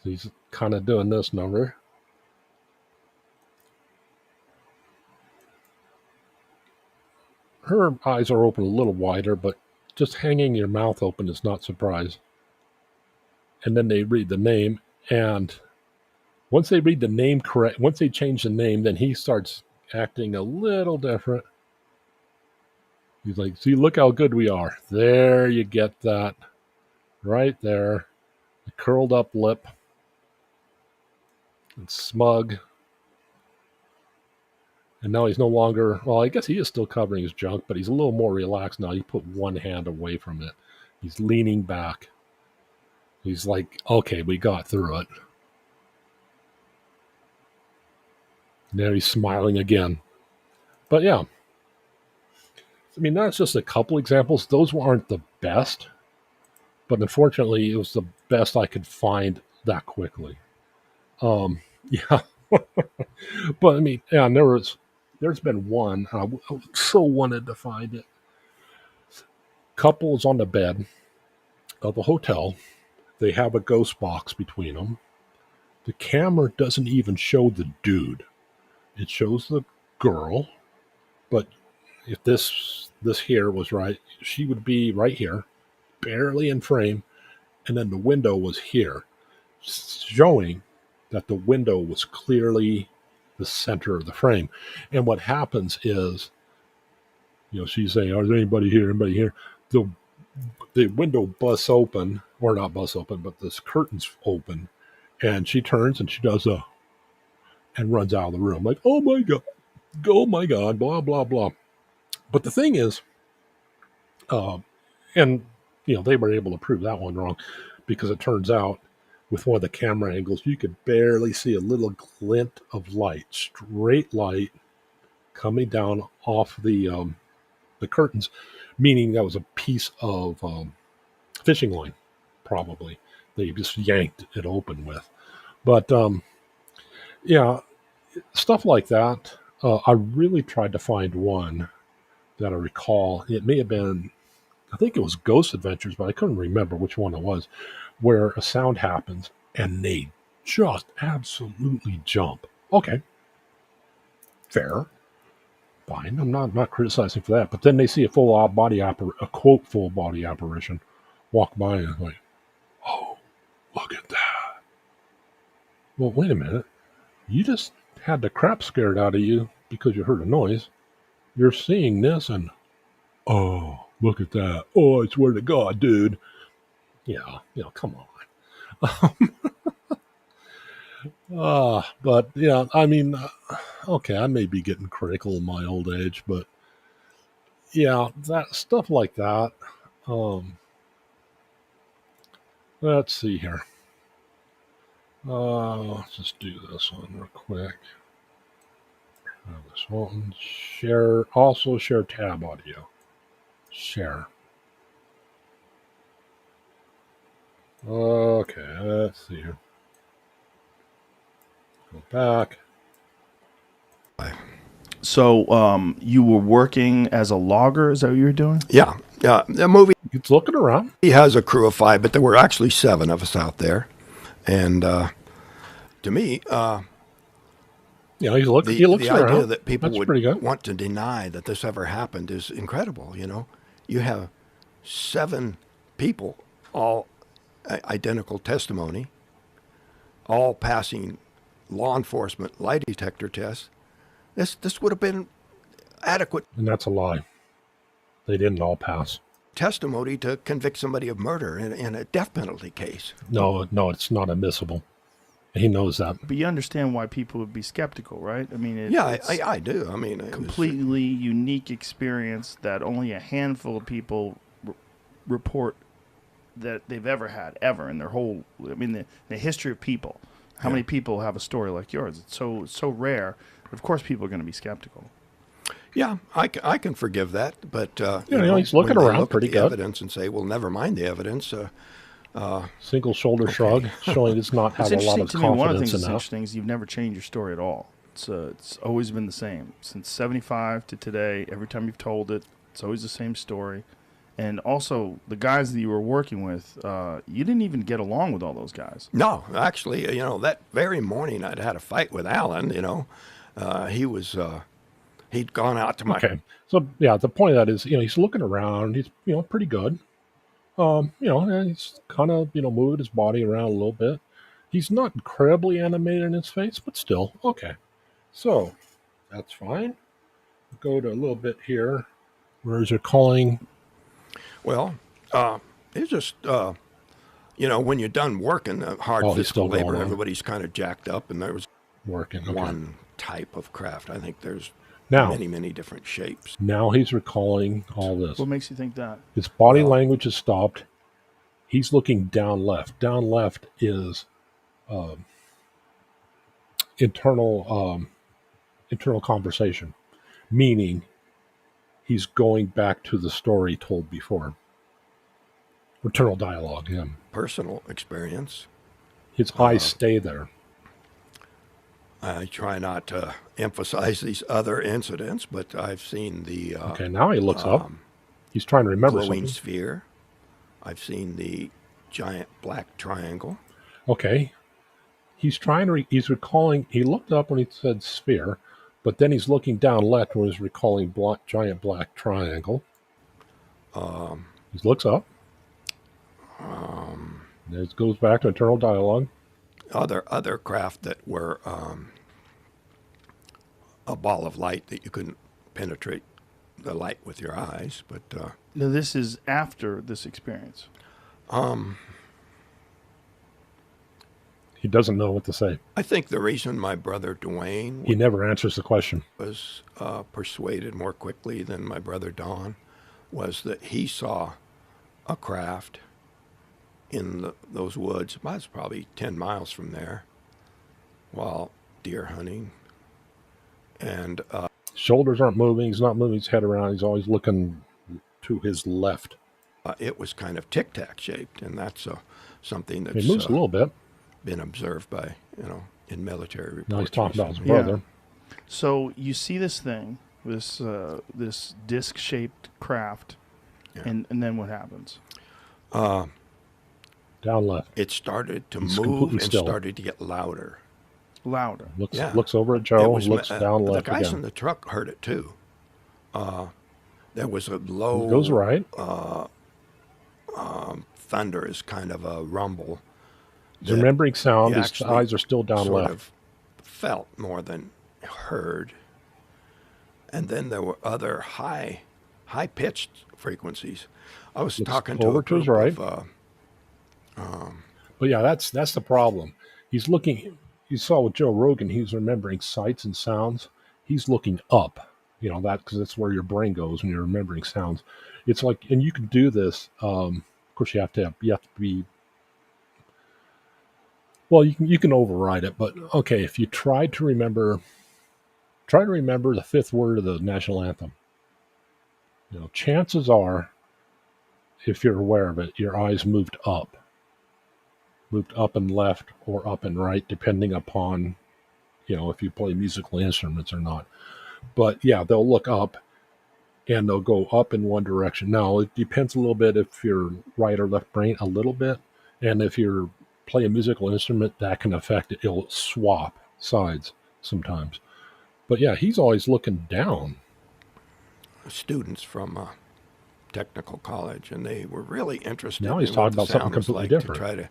So he's kind of doing this number. Her eyes are open a little wider, but just hanging your mouth open is not surprise. And then they read the name, and once they read the name correct, once they change the name, then he starts acting a little different. He's like, see, look how good we are. There you get that. Right there. The curled up lip. And smug. And now he's no longer, well, I guess he is still covering his junk, but he's a little more relaxed now. He put one hand away from it. He's leaning back. He's like, okay, we got through it. Now he's smiling again. But yeah. I mean, that's just a couple examples. Those aren't the best. But unfortunately, it was the best I could find that quickly. Yeah. But I mean, yeah, there's been one. I so wanted to find it. Couples on the bed of a hotel. They have a ghost box between them. The camera doesn't even show the dude. It shows the girl. But if this here was right, she would be right here, barely in frame, and then the window was here, showing that the window was clearly the center of the frame. And what happens is, she's saying, "Is there anybody here? Anybody here?" The window busts open, or not busts open, but this curtain's open, and she turns and she does and runs out of the room like, oh my god, blah blah blah. But the thing is, and they were able to prove that one wrong, because it turns out with one of the camera angles, you could barely see a little glint of light, straight light coming down off the curtains, meaning that was a piece of fishing line, probably. They just yanked it open with. But yeah, stuff like that. I really tried to find one that I recall. It may have been, I think it was Ghost Adventures, but I couldn't remember which one it was, where a sound happens and they just absolutely jump. Okay. Fair. Fine. I'm not criticizing for that. But then they see a full body apparition walk by and like, oh, look at that. Well, wait a minute. You just had the crap scared out of you because you heard a noise. You're seeing this and, oh, look at that. Oh, I swear to God, dude. Yeah, come on. But yeah, I mean, okay, I may be getting critical in my old age, but yeah, that stuff like that. Let's see here. Let's just do this one real quick. This one, share tab audio. Share. Okay, let's see here. Go back.
So, you were working as a logger? Is that what you were doing?
Yeah. The movie
It's looking around.
he has a crew of 5, but there were actually 7 of us out there. And to me,
Yeah, he looks
the
around.
idea that people
That's pretty good.
would want to deny that this ever happened is incredible. You have 7 people all identical testimony, all passing law enforcement lie detector tests, this would have been adequate
And that's a lie. They didn't all pass.
testimony to convict somebody of murder in a death penalty case.
No, it's not admissible. He knows that.
But you understand why people would be skeptical, right? I mean,
I do. I mean,
completely unique experience that only a handful of people report that they've ever had, ever in their whole. I mean, the history of people. How many people have a story like yours? It's so rare. Of course, people are going to be skeptical.
Yeah, I can forgive that, but
he's looking
when they
around
look
pretty
at the
good.
evidence and say, "Well, never mind the evidence."
Single shoulder shrug, showing it's not have a lot of
to me, one of the
confidence
things that's
enough.
interesting is you've never changed your story at all. It's always been the same since '75 to today. Every time you've told it, it's always the same story. And also, the guys that you were working with, you didn't even get along with all those guys.
No, actually, that very morning I'd had a fight with Alan. He was he'd gone out to my.
Okay, so yeah, the point of that is, he's looking around. He's pretty good. And he's kind of moving his body around a little bit. He's not incredibly animated in his face, but still okay. So that's fine. Go to a little bit here. Where is your calling?
Well, it's just when you're done working hard
he's
physical
still going
labor,
on.
everybody's kind of jacked up, and there was
Working. Okay.
one type of craft. I think there's
Now,
many different shapes.
now he's recalling all this.
What makes you think that?
His body language has stopped. He's looking down left. Down left is internal conversation, meaning he's going back to the story told before. Internal dialogue. Yeah.
Personal experience.
His eyes stay there.
I try not to emphasize these other incidents, but I've seen the
Okay, now he looks up. He's trying to remember
glowing
something.
sphere. I've seen the giant black triangle.
Okay. He's he's recalling, he looked up when he said sphere, but then he's looking down left when he's recalling giant black triangle. He looks up. It goes back to internal dialogue.
Other craft that were a ball of light that you couldn't penetrate the light with your eyes, but
Now, this is after this experience.
He doesn't know what to say.
I think the reason my brother Dwayne
He never answers the question.
was persuaded more quickly than my brother Don was that he saw a craft in those woods. It was probably 10 miles from there while deer hunting. And
Shoulders aren't moving. He's not moving his head around. He's always looking to his left.
it was kind of tic-tac shaped, and that's something that's
He moves a little bit.
been observed by, in military reports.
Now he's talking about his
recently.
brother.
So you see this thing, this disc-shaped craft,
Yeah.
and then what happens?
Down left.
It started to
He's
move
completely
and
still.
started to get louder.
Louder.
Looks over at
It
Joe,
was
looks down left
the guys
again.
in the truck heard it too. There was a low
Goes right.
thunder is kind of a rumble.
He's
that
remembering sound.
you
His
actually
eyes are still down
sort
left.
of felt more than heard. And then there were other high pitched frequencies. I was
Looks
talking to
over
a
to his
group
right.
of
But yeah, that's the problem. He's looking. You saw with Joe Rogan, he's remembering sights and sounds. He's looking up. Because that's where your brain goes when you're remembering sounds. It's like, and you can do this. Of course, you have to be. Well, you can override it, but okay. If you try to remember the fifth word of the national anthem. Chances are, if you're aware of it, your eyes moved up and left or up and right, depending upon, if you play musical instruments or not. But yeah, they'll look up and they'll go up in one direction. Now, it depends a little bit if you're right or left brain a little bit. And if you're playing a musical instrument, that can affect it. It'll swap sides sometimes. But yeah, he's always looking down.
students from technical college, and they were really interested.
Now he's
in
talking
what the
about something
sound was
completely
like
different.
To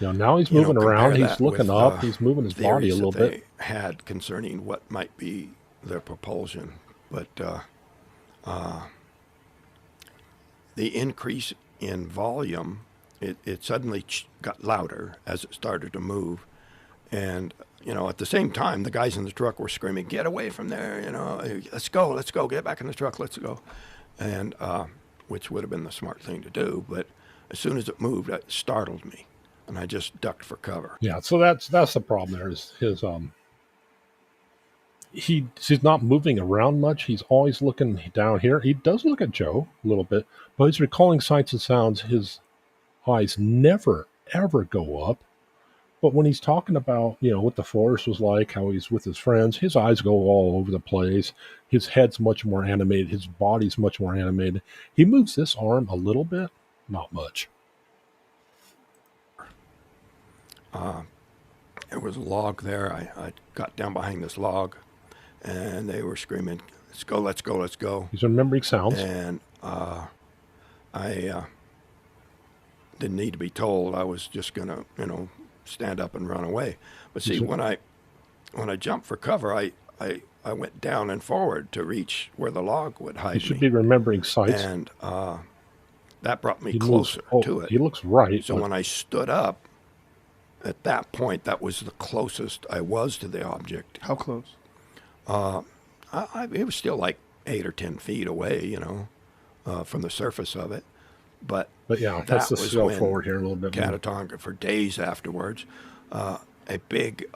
try to,
Now he's
you know,
moving around.
compare
He's
that
looking
with,
up. He's moving his body a
theories
little
that
bit.
they had concerning what might be their propulsion, but the increase in volume, it suddenly got louder as it started to move. And, you know, at the same time, the guys in the truck were screaming, "Get away from there, you know, let's go, get back in the truck, let's go." And, which would have been the smart thing to do. But as soon as it moved, it startled me, and I just ducked for cover.
Yeah, so that's the problem there is his he's not moving around much. He's always looking down here. He does look at Joe a little bit, but he's recalling sights and sounds. His eyes never ever go up. But when he's talking about, what the forest was like, how he's with his friends, his eyes go all over the place. His head's much more animated. His body's much more animated. He moves this arm a little bit, not much.
There was a log there. I got down behind this log, and they were screaming, "Let's go, let's go, let's go."
He's remembering sounds.
And I didn't need to be told. I was just going to, stand up and run away. But see, when I jumped for cover, I went down and forward to reach where the log would hide
He should
me.
be remembering sights.
And that brought me closer to it.
He looks right.
So when I stood up, at that point, that was the closest I was to the object.
How close?
It was still like 8 or 10 feet away, from the surface of it. But
yeah,
that
that's the
was
go
when
forward here a little bit.
Catatonga, for days afterwards, a big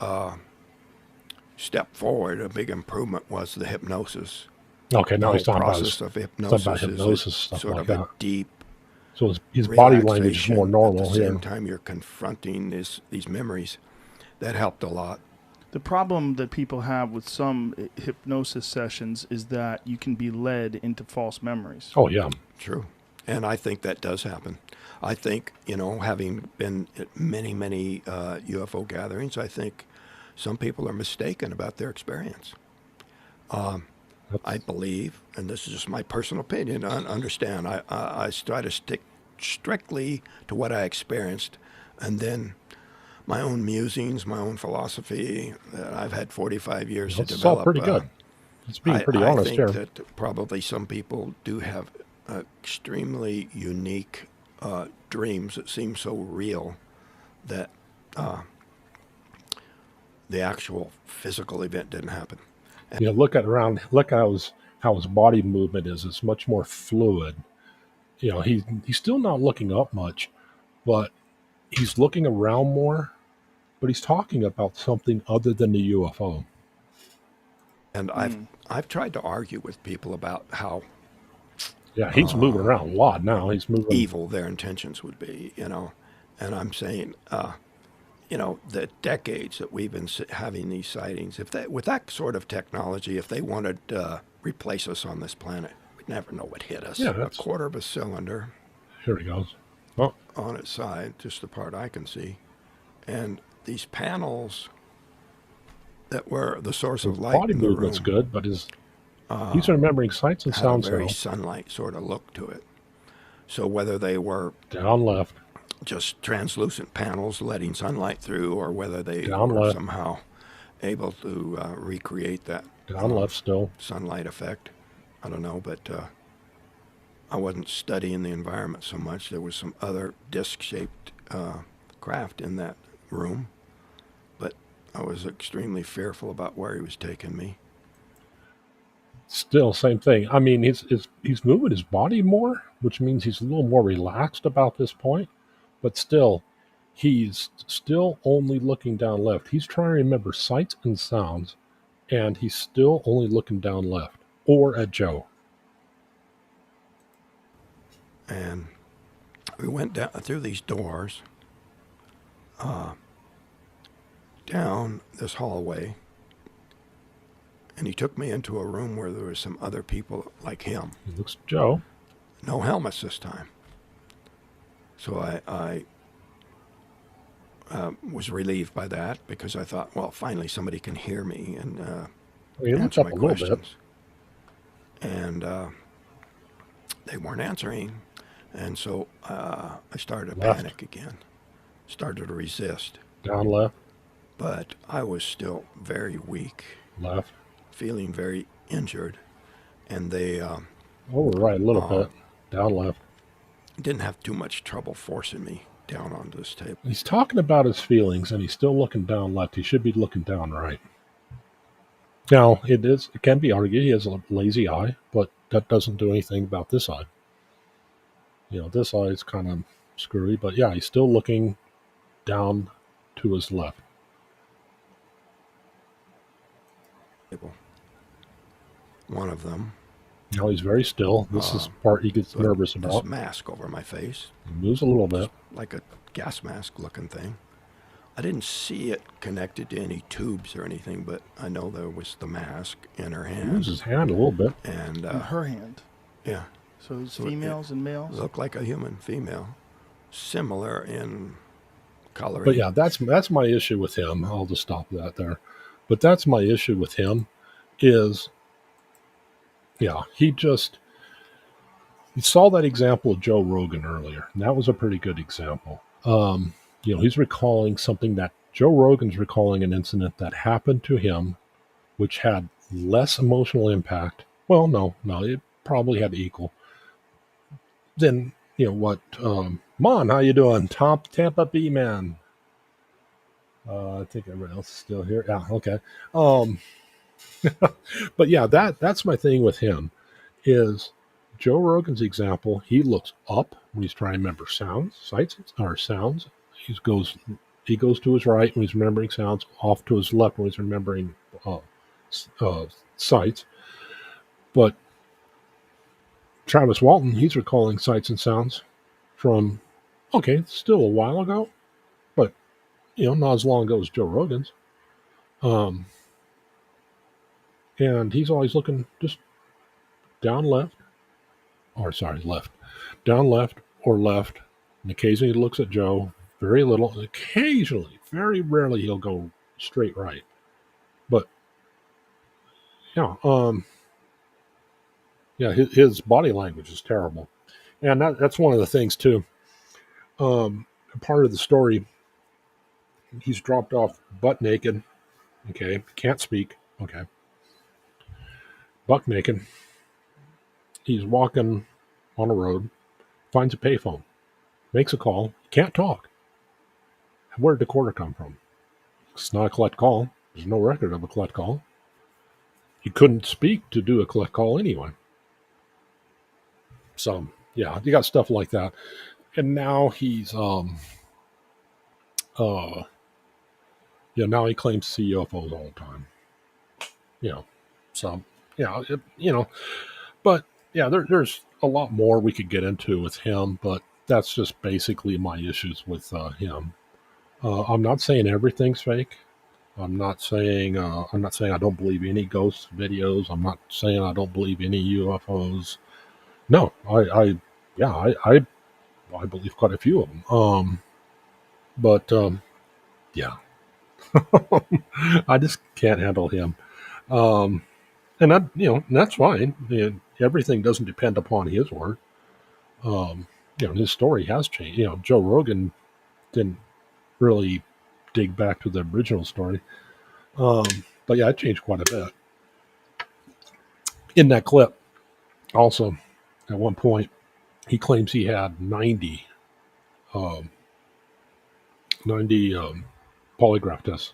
step forward, a big improvement was the hypnosis.
Okay, now he's talking about
process of hypnosis.
hypnosis, stuff
sort
like
of
that.
a deep
So his body language is more
relaxation.
normal
At the
here.
same time, you're confronting these memories. That helped a lot.
The problem that people have with some hypnosis sessions is that you can be led into false memories.
Oh, yeah.
True. And I think that does happen. I think, having been at many, many UFO gatherings, I think some people are mistaken about their experience. I believe, and this is just my personal opinion, understand, I try to stick strictly to what I experienced, and then my own musings, my own philosophy that I've had 45 years to develop.
It's all pretty good. It's being pretty honest here.
I think that probably some people do have extremely unique dreams that seem so real that the actual physical event didn't happen. And
Look how his body movement is. It's much more fluid. He's still not looking up much, but he's looking around more. But he's talking about something other than the UFO.
And I've tried to argue with people about how
he's moving around a lot now. He's moving
evil their intentions would be, and I'm saying, the decades that we've been having these sightings, with that sort of technology, if they wanted to replace us on this planet, we'd never know what hit us.
Yeah,
a quarter of a cylinder.
Here he goes. Oh.
On its side, just the part I can see. And these panels that were the source of light
Body
in the
movement's
room,
good, but he's remembering sights and
had
sounds
a very
now.
sunlight sort of look to it. So whether they were
Down left.
just translucent panels letting sunlight through, or whether they
Down
were
left.
somehow able to recreate that
Down left still.
sunlight effect, I don't know. But I wasn't studying the environment so much. There was some other disc-shaped craft in that room, but I was extremely fearful about where he was taking me.
Still, same thing. I mean, he's moving his body more, which means he's a little more relaxed about this point. But still, he's still only looking down left. He's trying to remember sights and sounds, and he's still only looking down left or at Joe.
And we went down through these doors, down this hallway, and he took me into a room where there were some other people like him.
He looks at Joe.
No helmets this time. So I was relieved by that, because I thought, well, finally somebody can hear me and
He looks
answer
up
my
a little bit.
questions. And they weren't answering. And so I started to
Left.
panic again, started to resist.
Down, left,
But I was still very weak,
left.
feeling very injured. And they
Over right a little bit. Down, left.
didn't have too much trouble forcing me down onto this table.
He's talking about his feelings, and he's still looking down left. He should be looking down right. Now, it can be argued he has a lazy eye, but that doesn't do anything about this eye. This eye is kind of screwy, but yeah, he's still looking down to his left.
One of them.
Now he's very still. This is part he gets nervous
This
about.
mask over my face,
He moves a little bit.
like a gas mask looking thing. I didn't see it connected to any tubes or anything, but I know there was the mask in her
He
hand.
moves his hand a little bit.
And
In her hand.
yeah,
So it's
So it-
females and males.
looked like a human female, similar in coloring.
But yeah, that's my issue with him. I'll just stop that there. But that's my issue with him is, yeah, he saw that example of Joe Rogan earlier, and that was a pretty good example. He's recalling something that Joe Rogan's recalling an incident that happened to him, which had less emotional impact. Well, no, it probably had equal. Then, what, Mon, how you doing? Tampa B man. I think everyone else is still here. Yeah, okay. But yeah, that's my thing with him is Joe Rogan's example. He looks up when he's trying to remember sounds. He goes to his right when he's remembering sounds, off to his left when he's remembering sights. But Travis Walton, he's recalling sights and sounds from, still a while ago, but not as long ago as Joe Rogan's. And he's always looking just down left, down left or left. And occasionally he looks at Joe, very little. Occasionally, very rarely, he'll go straight right. But his body language is terrible. And that's one of the things too. Part of the story, he's dropped off butt naked. Okay. Can't speak. Okay. Buck naked. He's walking on a road, finds a payphone, makes a call, can't talk. Where did the quarter come from? It's not a collect call. There's no record of a collect call. He couldn't speak to do a collect call anyway. So, yeah, you got stuff like that. And now he's, now he claims to see UFOs all the time. So, yeah, but yeah, there's a lot more we could get into with him, but that's just basically my issues with him. I'm not saying everything's fake. I'm not saying I don't believe any ghost videos. I'm not saying I don't believe any UFOs. No, I believe quite a few of them. Yeah, I just can't handle him. And that's fine. Everything doesn't depend upon his word. His story has changed. Joe Rogan didn't really dig back to the original story. But yeah, it changed quite a bit. In that clip, also, at one point, he claims he had 90 polygraph tests.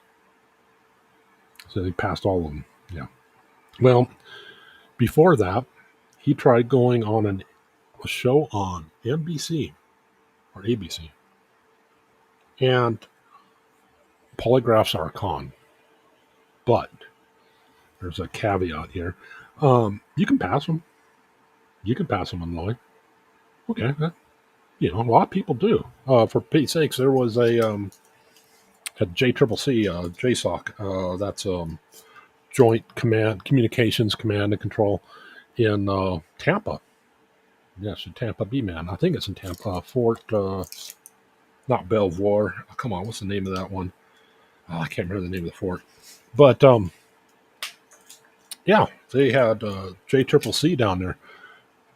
So he passed all of them. Yeah. Well, before that, he tried going on a show on NBC or ABC. And polygraphs are a con. But there's a caveat here. You can pass them. You can pass them online. Okay. A lot of people do. For Pete's sakes, there was a JCCC, JSOC, that's Joint Communications Command and Control in Tampa. Yes, in Tampa B, man. I think it's in Tampa. Fort, not Belvoir. Oh, come on, what's the name of that one? Oh, I can't remember the name of the fort. But, yeah, they had JCCC down there.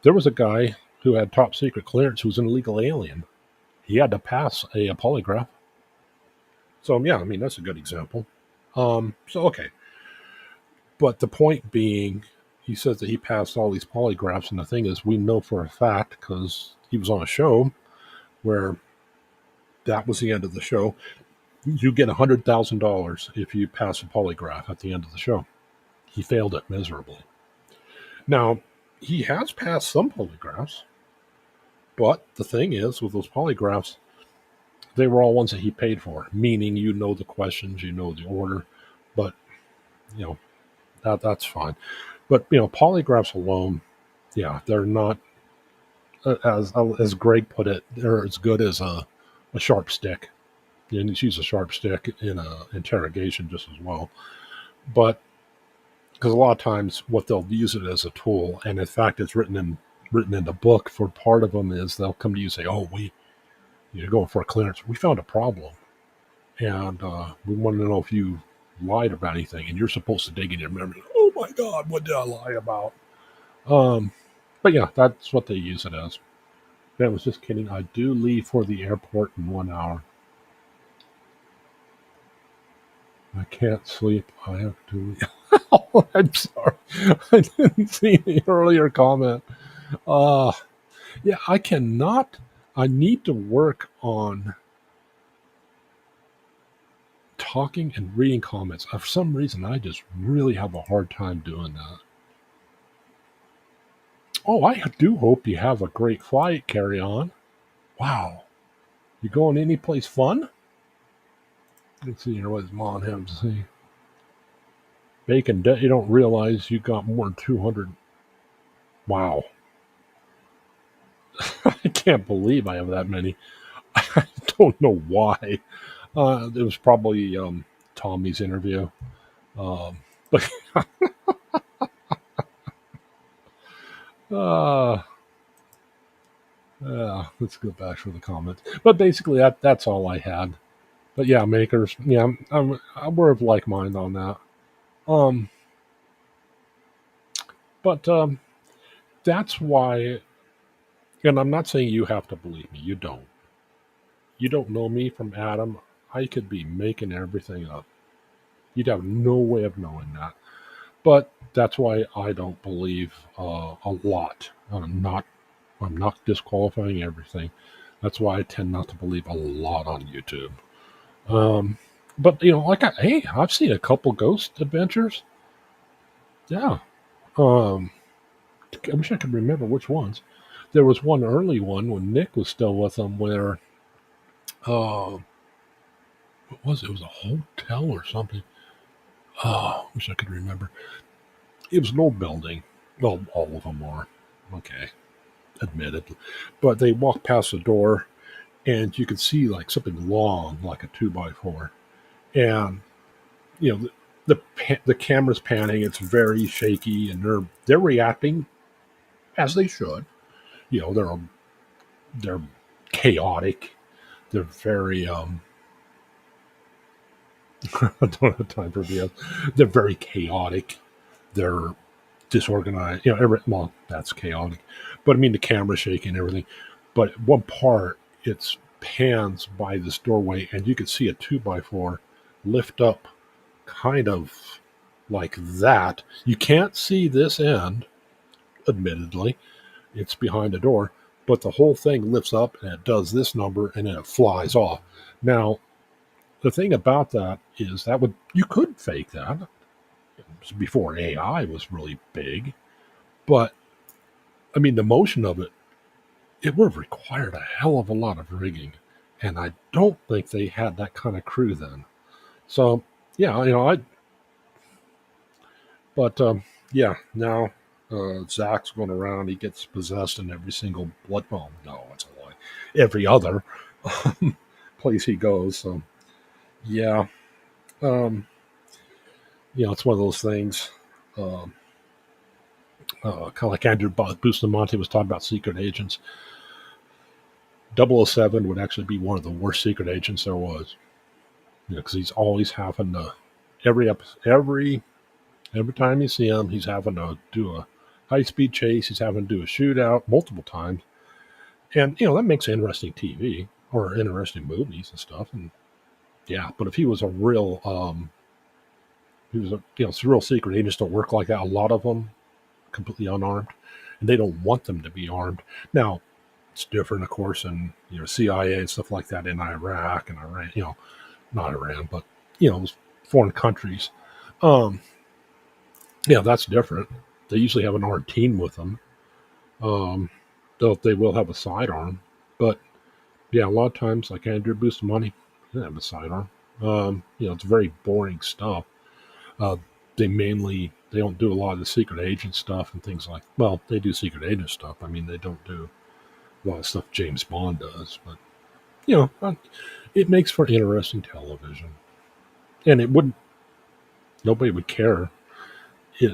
There was a guy who had top secret clearance, who was an illegal alien. He had to pass a polygraph. So yeah, I mean, that's a good example. Okay. But the point being, he says that he passed all these polygraphs, and the thing is, we know for a fact, because he was on a show where that was the end of the show. You get $100,000 if you pass a polygraph at the end of the show. He failed it miserably. Now, he has passed some polygraphs, but the thing is, with those polygraphs, they were all ones that he paid for, meaning you know the questions, you know the order, but, you know, that's fine. But, you know, polygraphs alone, yeah, they're not, as Greg put it, they're as good as a sharp stick. And she's a sharp stick in a interrogation just as well. But because a lot of times what they'll use it as a tool, and in fact it's written in the book for part of them, is they'll come to you and say, oh, you're going for a clearance. We found a problem. And we want to know if you lied about anything. And you're supposed to dig in your memory. Oh my God, what did I lie about? But yeah, that's what they use it as. That was just kidding. I do leave for the airport in 1 hour. I can't sleep. I have to. Oh, I'm sorry. I didn't see the earlier comment. Yeah, I cannot. I need to work on talking and reading comments. For some reason, I just really have a hard time doing that. Oh, I do hope you have a great flight, Carry On. Wow. You going any place fun? Let's see here what his mom has to say. Bacon debt, you don't realize you got more than 200. Wow. I can't believe I have that many. I don't know why. It was probably Tommy's interview. But let's go back to the comments. But basically, that's all I had. But yeah, makers. Yeah, we're of like mind on that. But that's why, and I'm not saying you have to believe me. You don't. You don't know me from Adam. I could be making everything up. You'd have no way of knowing that. But that's why I don't believe a lot. I'm not disqualifying everything. That's why I tend not to believe a lot on YouTube. But you know, I've seen a couple ghost adventures. Yeah. I wish I could remember which ones. There was one early one when Nick was still with them where, what was it? It was a hotel or something. Oh, wish I could remember. It was an old building. Well, all of them are. Okay. Admitted. But they walked past the door and you could see like something long, like a 2x4. And, you know, the camera's panning. It's very shaky and they're reacting as they should. You know, they're chaotic. They're very, I don't have time for BS. They're very chaotic. They're disorganized. You know, well, that's chaotic. But I mean, the camera's shaking and everything. But at one part, it's pans by this doorway, and you can see a 2x4 lift up kind of like that. You can't see this end, admittedly. It's behind the door. But the whole thing lifts up, and it does this number, and then it flies off. Now, the thing about that is you could fake that. Before AI was really big. But, I mean, the motion of it would have required a hell of a lot of rigging. And I don't think they had that kind of crew then. So, yeah, you know, yeah, now Zach's going around. He gets possessed in every single blood bomb. No, it's a lie. Every other place he goes. So, yeah. You know, it's one of those things. Kind of like Andrew Bustamante was talking about secret agents. 007 would actually be one of the worst secret agents there was. You know, because he's always having to every time you see him, he's having to do a high-speed chase. He's having to do a shootout multiple times. And, that makes interesting TV or interesting movies and stuff. And yeah, but if he was a real, he was a, it's a real secret. Agents don't work like that. A lot of them completely unarmed, and they don't want them to be armed. Now, it's different, of course, in CIA and stuff like that in Iraq and Iran. Not Iran, but foreign countries. Yeah, that's different. They usually have an armed team with them. Though they will have a sidearm, but yeah, a lot of times, like Andrew Bustamante, he didn't have a sidearm. It's very boring stuff. Uh, they don't do a lot of the secret agent stuff and things like. Well, they do secret agent stuff. I mean, they don't do a lot of stuff James Bond does, but it makes for interesting television, and nobody would care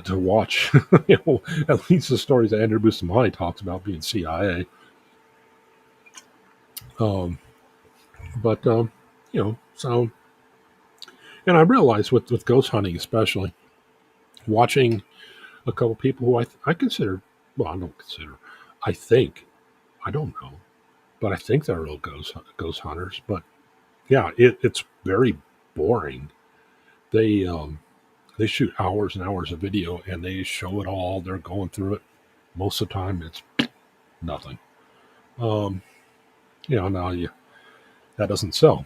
to watch. At least the stories that Andrew Bustamante talks about being CIA. So, and I realized with ghost hunting, especially watching a couple people who I consider, well, I don't consider, I think, I don't know, but I think they're real ghost hunters. But yeah, it's very boring. They shoot hours and hours of video and they show it all. They're going through it. Most of the time, it's nothing. Now that doesn't sell.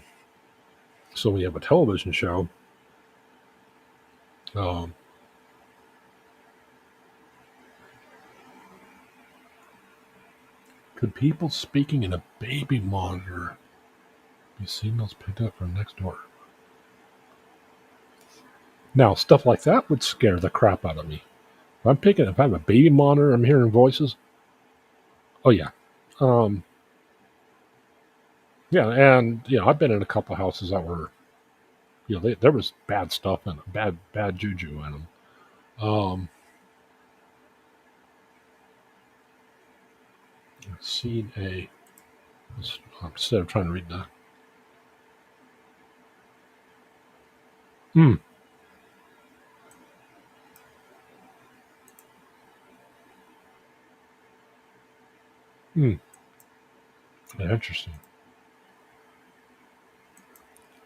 So when you have a television show, could people speaking in a baby monitor be signals picked up from next door? Now, stuff like that would scare the crap out of me. If I have a baby monitor, I'm hearing voices. Oh yeah. Yeah, and I've been in a couple of houses that were, there was bad stuff in them, bad juju in them. Scene A. Instead of trying to read that. Interesting.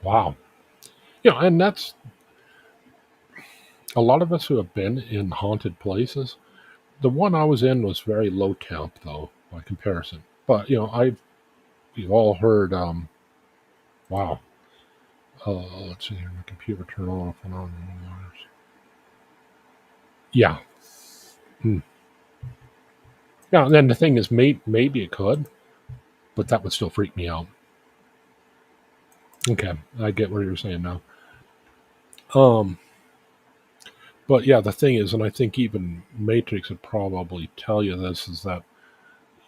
Wow. And that's a lot of us who have been in haunted places. The one I was in was very low temp, though, by comparison. But you've all heard. Wow. Let's see here. My computer turn off and on. Yeah. Yeah. And then the thing is, maybe it could, but that would still freak me out. Okay, I get what you're saying now. But yeah, the thing is, and I think even Matrix would probably tell you this, is that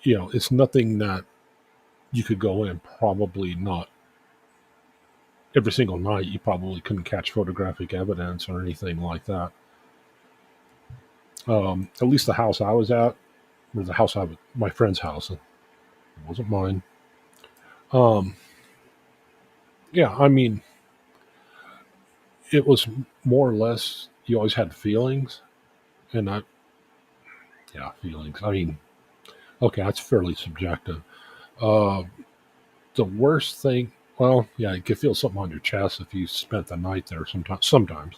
it's nothing that you could go in, probably not every single night. You probably couldn't catch photographic evidence or anything like that. At least the house I was at, or the house my friend's house, it wasn't mine. Yeah, I mean, it was more or less, you always had feelings, and feelings. I mean, okay, that's fairly subjective. The worst thing, well, yeah, you could feel something on your chest if you spent the night there sometimes.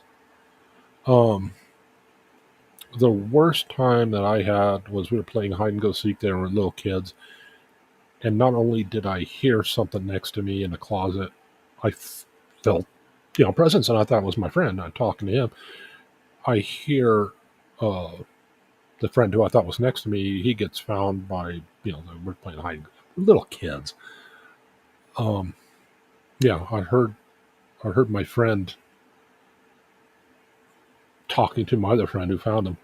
The worst time that I had was we were playing hide and go seek there with little kids. And not only did I hear something next to me in the closet, I felt, presence, and I thought it was my friend. I'm talking to him. I hear the friend who I thought was next to me, he gets found by, we're playing hide, little kids. Yeah, I heard my friend talking to my other friend who found him.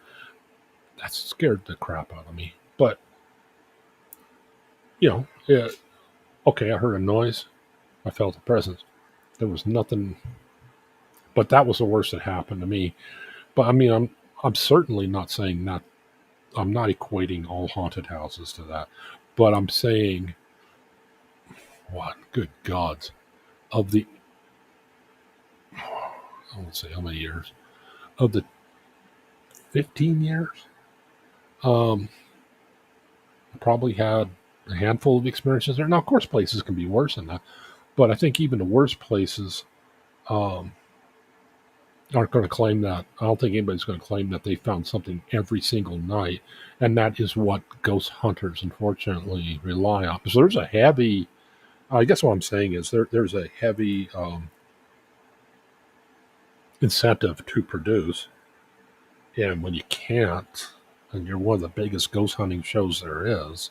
That scared the crap out of me. But, okay, I heard a noise. I felt a presence. There was nothing, but that was the worst that happened to me. But I mean, I'm certainly not saying that. I'm not equating all haunted houses to that, but I'm saying, what? Good gods, of the, I won't say how many years, of the 15 years, I probably had a handful of experiences there. Now, of course, places can be worse than that, but I think even the worst places um, aren't going to claim that. I don't think anybody's going to claim that they found something every single night, and that is what ghost hunters unfortunately rely on. So there's a heavy. I guess what I'm saying is there's a heavy incentive to produce, and when you can't, and you're one of the biggest ghost hunting shows there is,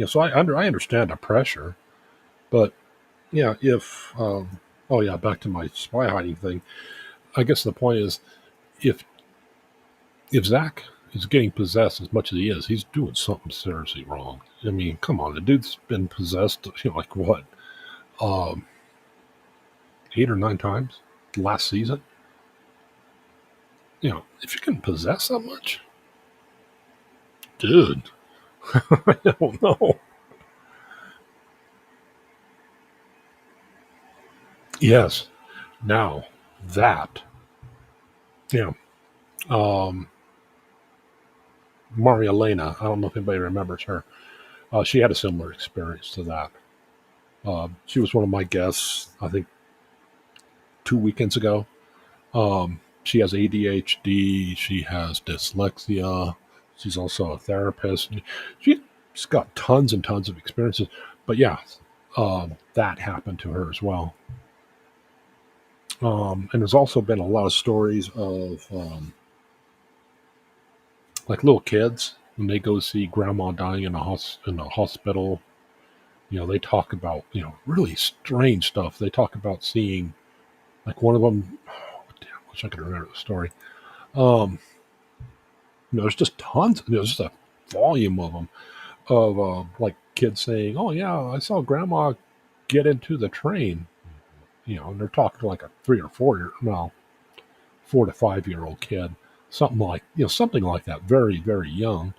so I understand the pressure, but yeah, if oh yeah, back to my spy hiding thing. I guess the point is, if Zach is getting possessed as much as he is, he's doing something seriously wrong. I mean, come on, the dude's been possessed, like what, um, 8 or 9 times last season. If you can possess that much, dude, I don't know. Yes, now that, yeah, um, Maria Elena, I don't know if anybody remembers her. She had a similar experience to that. She was one of my guests, I think, 2 weekends ago. She has ADHD. She has dyslexia. She's also a therapist. She's got tons and tons of experiences. But yeah, that happened to her as well. And there's also been a lot of stories of like little kids when they go see grandma dying in a hospital. They talk about really strange stuff. They talk about seeing, like, one of them. Oh, damn, wish I could remember the story. There's just tons. There's just a volume of them of like kids saying, "Oh yeah, I saw grandma get into the train." And they're talking to like a 4 to 5 year old kid, something like that, very very young,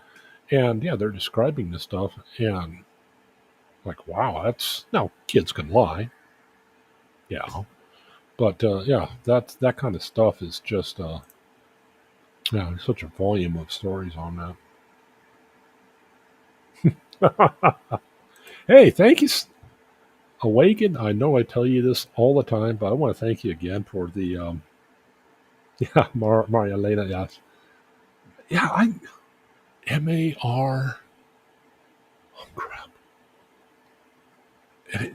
and yeah, they're describing this stuff, and like, wow, that's now kids can lie, yeah, but yeah, that kind of stuff is just yeah, there's such a volume of stories on that. Hey, thank you, Awaken. I know I tell you this all the time, but I want to thank you again for the yeah, Maria Elena. Yes, yeah, MAR. Oh crap!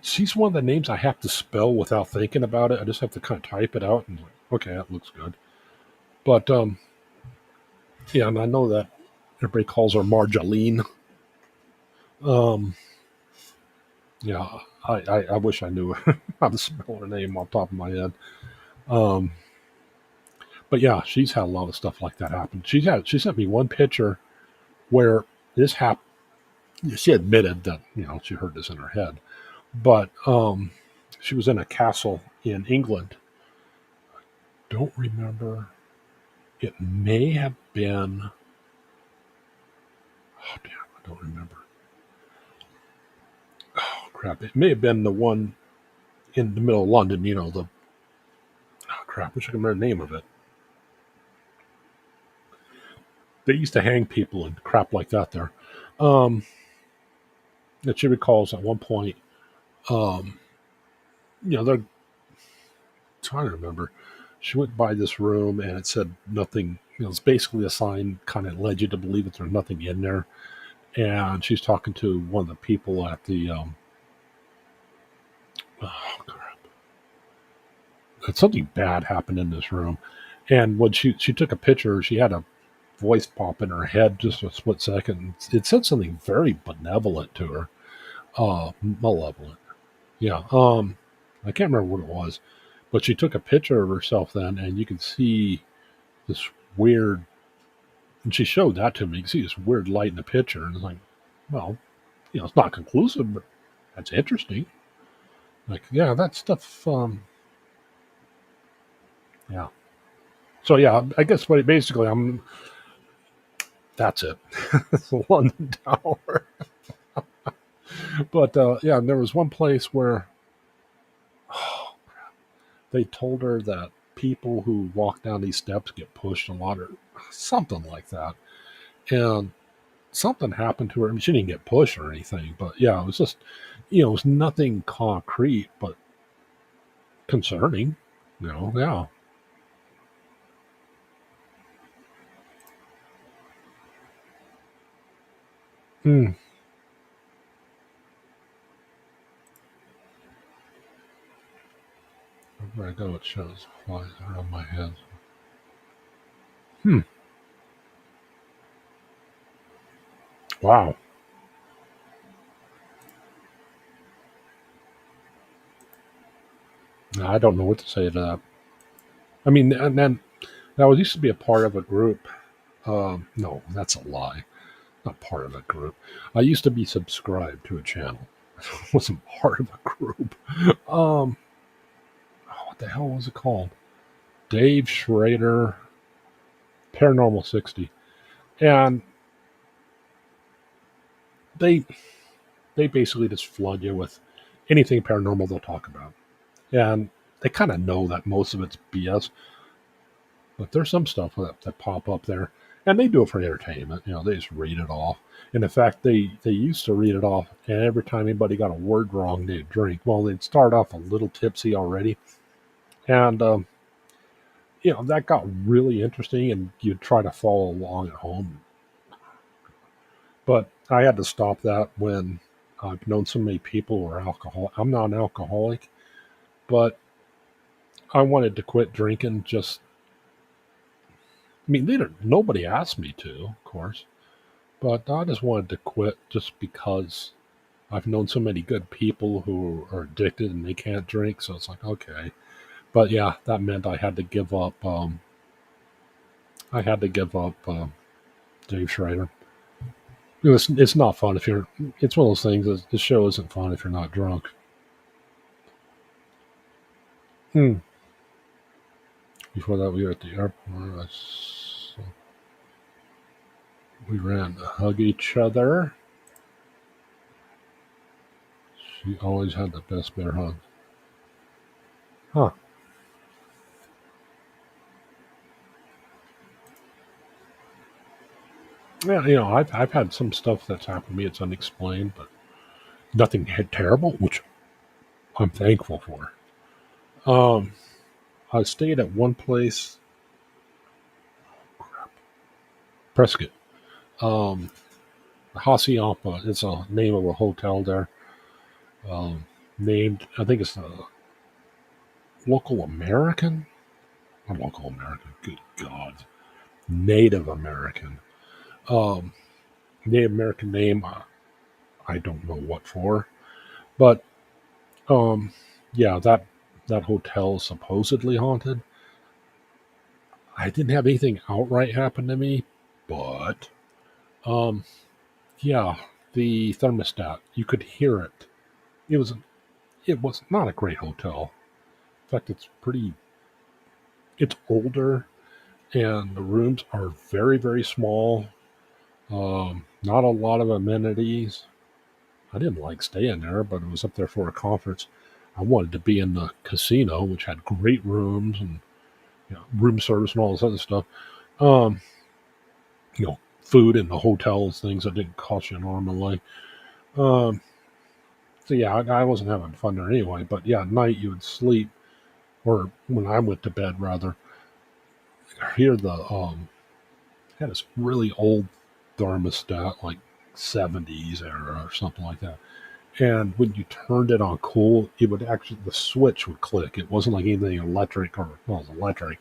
She's one of the names I have to spell without thinking about it. I just have to kind of type it out and like, okay, that looks good. But yeah, and I know that everybody calls her Marjaline. Um, yeah, I wish I knew how to spell her name off the top of my head. Um, but yeah, she's had a lot of stuff like that happen. She sent me one picture where this happened. She admitted that she heard this in her head, but she was in a castle in England. Don't remember. It may have been. Oh damn! I don't remember. Oh crap! It may have been the one in the middle of London. The crap. Wish I could remember the name of it. They used to hang people and crap like that there. That she recalls at one point. Um, they're trying to remember. She went by this room and it said nothing. It's basically a sign kind of led you to believe that there's nothing in there. And she's talking to one of the people at the oh crap. Something bad happened in this room. And when she took a picture, she had a voice pop in her head just a split second. It said something very benevolent to her. Malevolent. Yeah. I can't remember what it was. But she took a picture of herself then, and you can see this weird, and she showed that to me. You can see this weird light in the picture, and it's like, well, it's not conclusive, but that's interesting. Like, yeah, that stuff, yeah. So, yeah, I guess basically that's it. It's the London Tower. But, yeah, there was one place where they told her that people who walk down these steps get pushed a lot or something like that. And something happened to her. I mean, she didn't get pushed or anything, but yeah, it was just, it was nothing concrete, but concerning, yeah. Hmm. Where I go, it shows flies around my head. Wow. I don't know what to say to that. I mean, and then I used to be a part of a group. No, that's a lie. Not part of a group. I used to be subscribed to a channel. I wasn't part of a group. What the hell was it called? Dave Schrader, Paranormal 60. And they basically just flood you with anything paranormal they'll talk about. And they kind of know that most of it's BS, but there's some stuff that pop up there, and they do it for entertainment. They just read it off. And in fact, they used to read it off, and every time anybody got a word wrong, they'd drink. Well, they'd start off a little tipsy already, and that got really interesting, and you'd try to follow along at home. But I had to stop that when I've known so many people who are alcoholic. I'm not an alcoholic, but I wanted to quit drinking. Nobody asked me to, of course, but I just wanted to quit just because I've known so many good people who are addicted and they can't drink. So it's like, okay. But yeah, that meant I had to give up. Dave Schrader. It's not fun if you're. It's one of those things. The show isn't fun if you're not drunk. Before that, we were at the airport. We ran to hug each other. She always had the best bear hug. Huh. Yeah, I've had some stuff that's happened to me. It's unexplained, but nothing terrible, which I'm thankful for. I stayed at one place, Prescott. Hacienda. It's a name of a hotel there. Named, I think it's a local American. Not local American. Good God, Native American. Native American name. I don't know what for, but yeah, that hotel is supposedly haunted. I didn't have anything outright happen to me, but yeah, the thermostat, you could hear it. It was not a great hotel. In fact, it's older, and the rooms are very, very small. Not a lot of amenities. I didn't like staying there, but it was up there for a conference. I wanted to be in the casino, which had great rooms and room service and all this other stuff. Um, Food in the hotels, things that didn't cost you an arm and a leg. So yeah, I wasn't having fun there anyway. But yeah, at night you would sleep, or when I went to bed, rather, hear had this really old thermostat, like 70s era or something like that. And when you turned it on cool, the switch would click. It wasn't like anything electric, it was electric,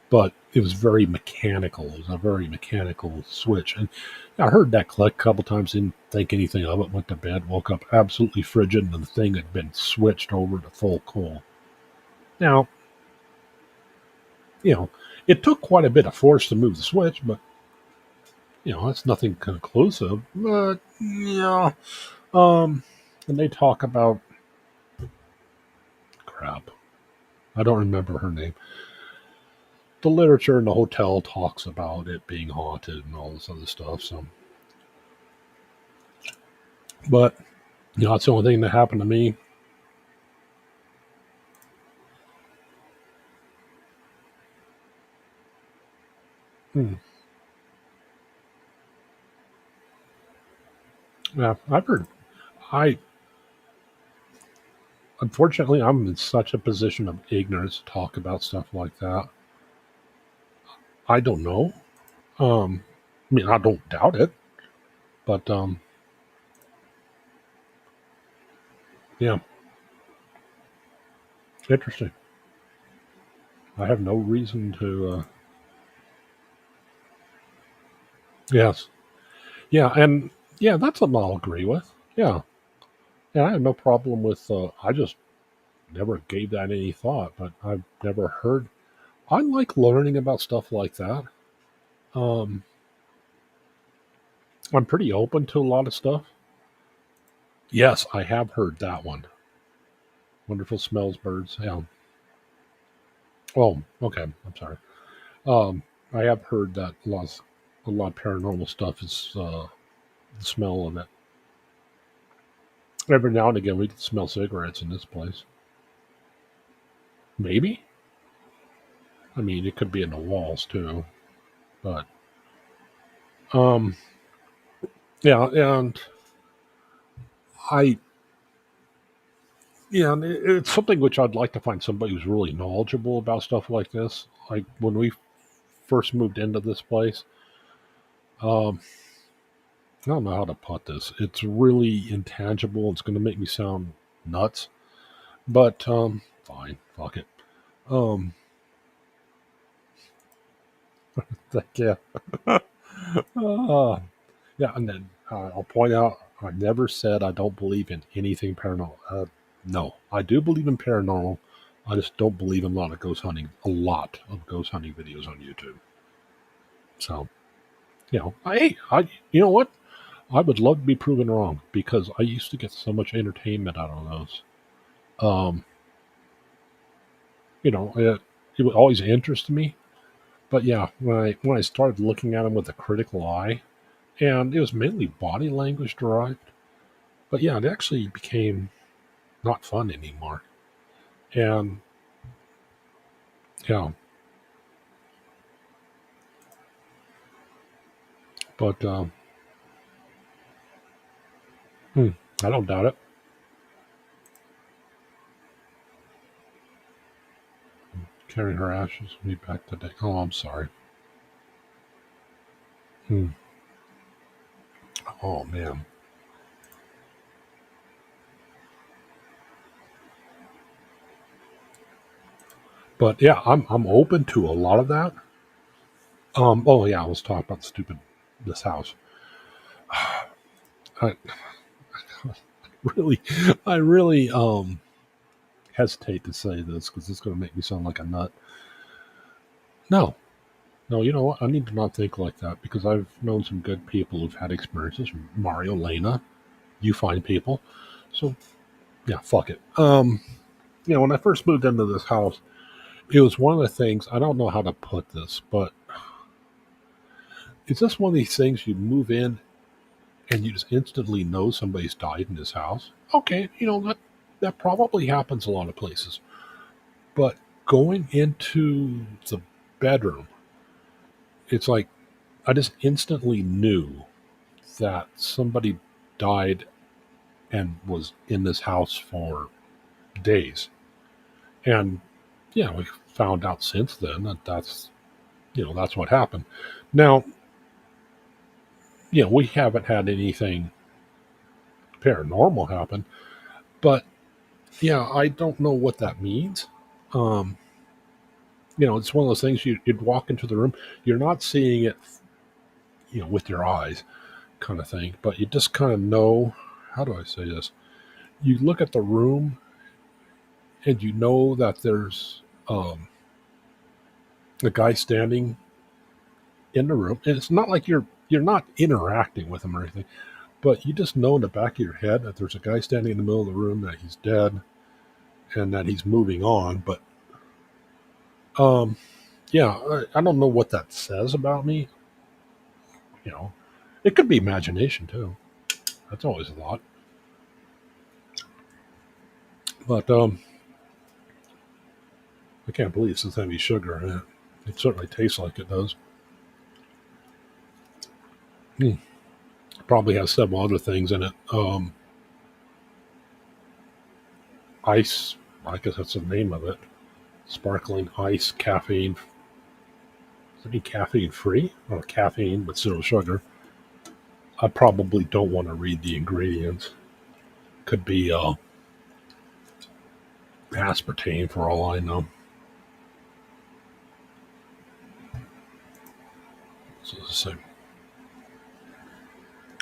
but it was very mechanical. It was a very mechanical switch. And I heard that click a couple times, didn't think anything of it, went to bed, woke up absolutely frigid, and the thing had been switched over to full cool. Now, it took quite a bit of force to move the switch, but, that's nothing conclusive. But, yeah. And they talk about crap. I don't remember her name. The literature in the hotel talks about it being haunted and all this other stuff. So, but that's the only thing that happened to me. Yeah, I've heard. I Unfortunately, I'm in such a position of ignorance to talk about stuff like that. I don't know. I mean, I don't doubt it, but yeah, interesting. I have no reason to. Yes, yeah, and yeah, that's something I'll agree with. Yeah, yeah, I have no problem with. I just never gave that any thought, but I've never heard. I like learning about stuff like that. Um, I'm pretty open to a lot of stuff. Yes, I have heard that one. Wonderful smells, birds. Yeah. Oh, okay. I'm sorry. Um, I have heard that a lot of paranormal stuff is the smell of it. Every now and again, we can smell cigarettes in this place. Maybe. I mean, it could be in the walls too, but um, yeah, and I yeah, and it's something which I'd like to find somebody who's really knowledgeable about stuff like this. Like when we first moved into this place, um, I don't know how to put this. It's really intangible. It's going to make me sound nuts, but fine, fuck it. Um, yeah, uh, yeah, and then I'll point out I never said I don't believe in anything paranormal. No, I do believe in paranormal. I just don't believe in a lot of ghost hunting videos on YouTube. So, you know what? I would love to be proven wrong because I used to get so much entertainment out of those. Um, it would always interest me. But yeah, when I started looking at them with a critical eye, and it was mainly body language derived. But yeah, it actually became not fun anymore. And yeah, but hmm, I don't doubt it. Carrying her ashes will be back today. Oh, I'm sorry. Hmm. Oh man. But yeah, I'm open to a lot of that. Oh yeah, I was talking about this house. I really, I really hesitate to say this because it's going to make me sound like a nut. No, no, you know what? I need to not think like that because I've known some good people who've had experiences. Mario, Lena, you find people. So yeah, fuck it. When I first moved into this house, it was one of the things. I don't know how to put this, but it's just one of these things you move in and you just instantly know somebody's died in this house. Okay, that probably happens a lot of places, but going into the bedroom, it's like I just instantly knew that somebody died and was in this house for days. And yeah, we found out since then that that's what happened. Now, we haven't had anything paranormal happen, but yeah, I don't know what that means. Um, it's one of those things you'd walk into the room, you're not seeing it, with your eyes, kind of thing, but you just kind of know. How do I say this? You look at the room and you know that there's a guy standing in the room, and it's not like you're not interacting with him or anything, but you just know in the back of your head that there's a guy standing in the middle of the room, that he's dead and that he's moving on. But yeah, I don't know what that says about me. You know, it could be imagination too. That's always a thought. But I can't believe it's heavy sugar in it. It certainly tastes like it does. Probably has several other things in it. Ice, I guess that's the name of it. Sparkling ice, caffeine. Is it caffeine free? Or caffeine with zero sugar? I probably don't want to read the ingredients. Could be aspartame for all I know. So the same.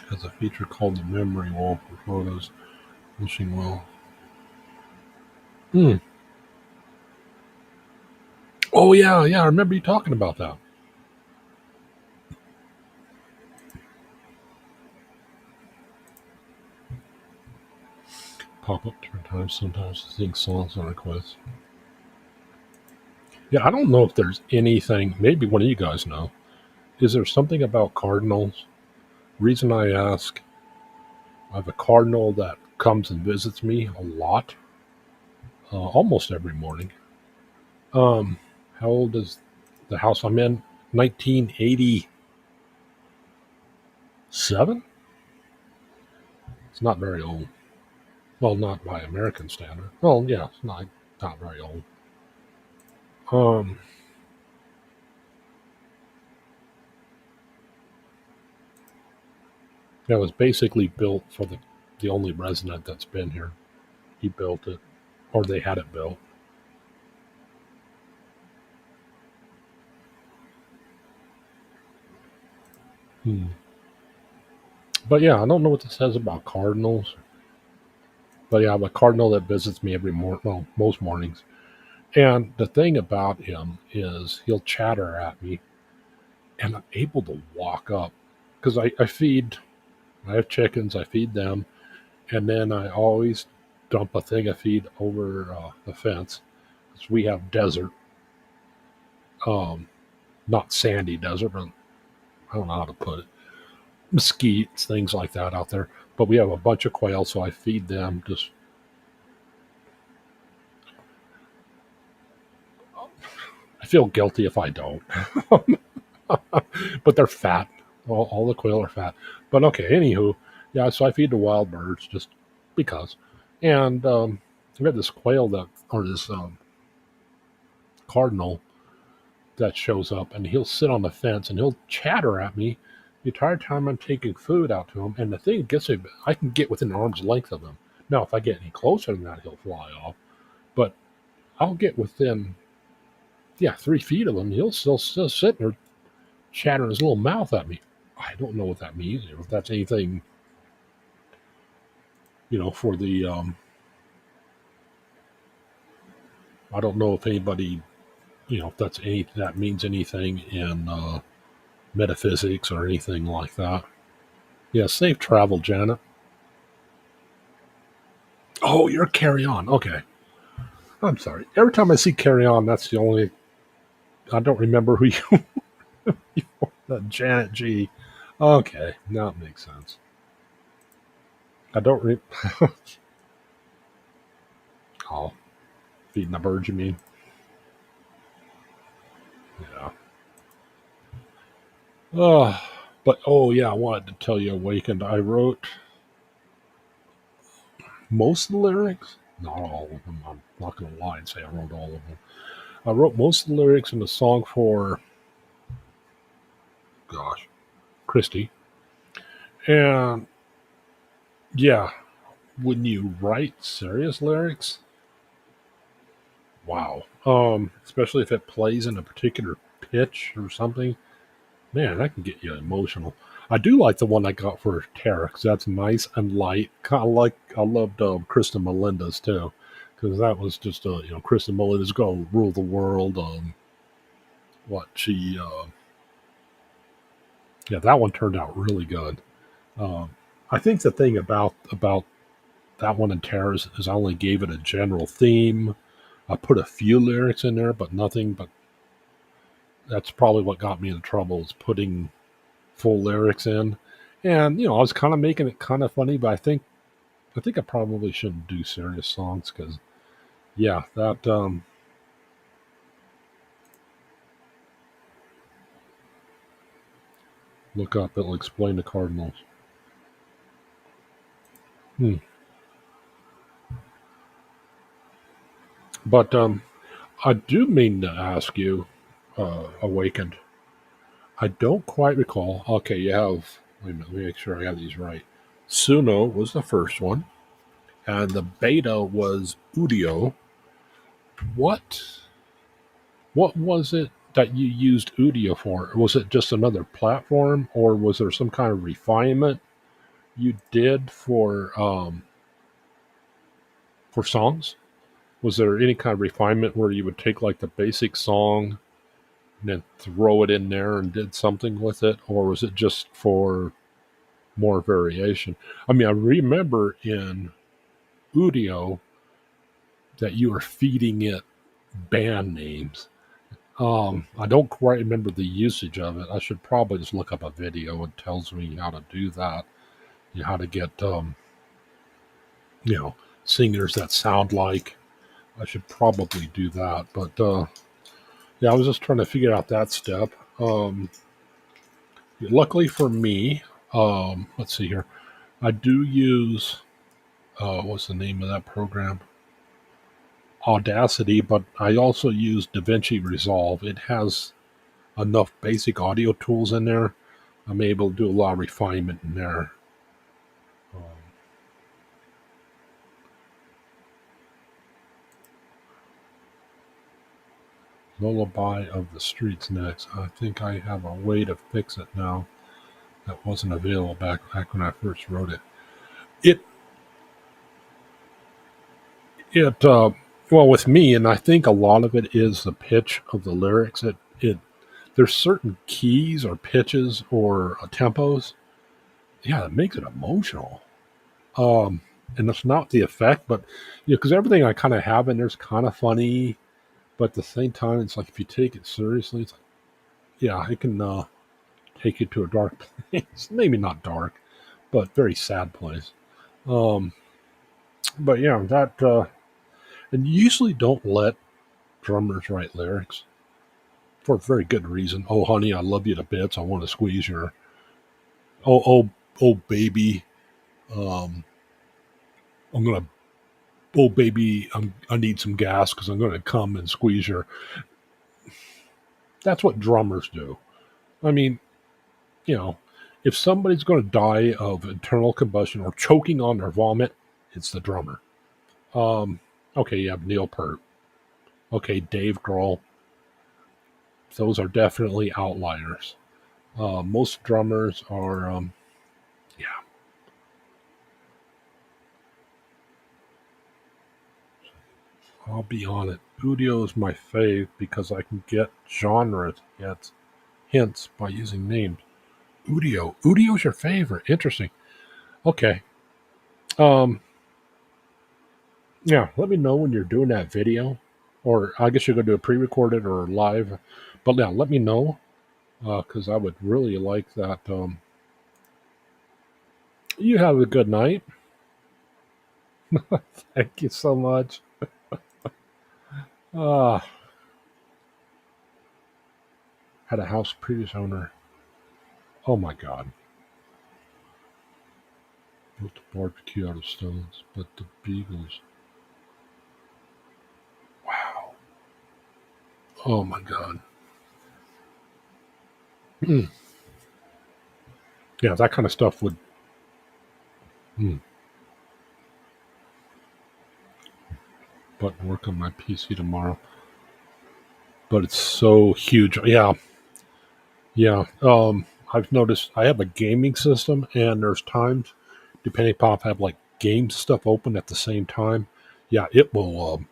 Has a feature called the memory wall for photos. Wishing well. Oh yeah, I remember you talking about that. Pop up different times sometimes to sing songs on request. Yeah, I don't know if there's anything, maybe one of you guys know. Is there something about cardinals? Reason I ask, I have a cardinal that comes and visits me a lot, almost every morning. How old is the house I'm in? 1987? It's not very old. Well, not by American standard. Well, yeah, it's not very old. It was basically built for the only resident that's been here. He built it, or they had it built. But yeah, I don't know what this says about cardinals. But yeah, I have a cardinal that visits me every morning, well, most mornings. And the thing about him is he'll chatter at me, and I'm able to walk up because I have chickens, I feed them, and then I always dump a thing of feed over the fence because we have desert, not sandy desert, but I don't know how to put it, mesquites, things like that out there. But we have a bunch of quail, so I feed them. Just I feel guilty if I don't, but they're fat. All the quail are fat. But okay, anywho, yeah. So I feed the wild birds just because, and we have this quail this cardinal that shows up, and he'll sit on the fence and he'll chatter at me the entire time I'm taking food out to him. And the thing gets me, I can get within arm's length of him. Now, if I get any closer than that, he'll fly off. But I'll get within 3 feet of him. He'll still sit there chattering his little mouth at me. I don't know what that means. If that's anything, for the I don't know if anybody, if that means anything in metaphysics or anything like that. Yeah, safe travel, Janet. Oh, you're Carry On. Okay. I'm sorry. Every time I see Carry On, that's the only. I don't remember who you Janet G. Okay, now it makes sense. I don't oh, feeding the birds, you mean? Yeah. But I wanted to tell you, Awakened. I wrote most of the lyrics, not all of them. I'm not going to lie and say I wrote all of them. I wrote most of the lyrics in the song for, Christy. And yeah, when you write serious lyrics, wow. Especially if it plays in a particular pitch or something, man, that can get you emotional. I do like the one I got for Tara because that's nice and light. Kind of like I loved Kristen Melinda's too, because that was just Kristen Melinda's gonna rule the world. That one turned out really good. I think the thing about that one and Tara's is I only gave it a general theme. I put a few lyrics in there, but nothing. But that's probably what got me in trouble is putting full lyrics in. And I was kind of making it kind of funny, but I think I probably shouldn't do serious songs because that look up, it'll explain the Cardinals. Hmm. But I do mean to ask you, Awakened. I don't quite recall. Okay, you have. Wait a minute. Let me make sure I got these right. Suno was the first one, and the beta was Udio. What? What was it that you used Udio for? Was it just another platform, or was there some kind of refinement you did for songs? Was there any kind of refinement where you would take like the basic song and then throw it in there and did something with it, or was it just for more variation? I mean, I remember in Udio that you were feeding it band names. I don't quite remember the usage of it. I should probably just look up a video. It tells me how to do that. You know, how to get you know, singers that sound like. I should probably do that. But yeah, I was just trying to figure out that step. Luckily for me, let's see here. I do use what's the name of that program? Audacity, but I also use DaVinci Resolve. It has enough basic audio tools in there. I'm able to do a lot of refinement in there. Lullaby of the Streets next. I think I have a way to fix it now that wasn't available back when I first wrote it. It well, with me, and I think a lot of it is the pitch of the lyrics. It there's certain keys or pitches or tempos. Yeah, it makes it emotional. Um, and it's not the effect, but because everything I kind of have in there's kind of funny, but at the same time, it's like if you take it seriously, it's like yeah, it can take you to a dark place. Maybe not dark, but very sad place. Um, but yeah, that and usually don't let drummers write lyrics for a very good reason. Oh, honey, I love you to bits. I want to squeeze your. Oh, baby. Um, I'm gonna. Oh, baby, I need some gas because I'm gonna come and squeeze your. That's what drummers do. I mean, you know, if somebody's going to die of internal combustion or choking on their vomit, it's the drummer. Um, okay, you have Neil Peart. Okay, Dave Grohl. Those are definitely outliers. Most drummers are, yeah, I'll be on it. Udio is my fave because I can get genres, yet hints by using names. Udio. Udio's your favorite. Interesting. Okay. Um, yeah, let me know when you're doing that video. Or I guess you're going to do a pre recorded or live. But yeah, let me know because I would really like that. You have a good night. Thank you so much. Uh, had a house previous owner. Oh my God. Built a barbecue out of stones, but the beagles. Wow. Oh my God. Yeah, that kind of stuff would. Mm, button work on my PC tomorrow. But it's so huge. Yeah. Yeah. I've noticed I have a gaming system, and there's times, depending upon if I have like game stuff open at the same time, yeah, it will,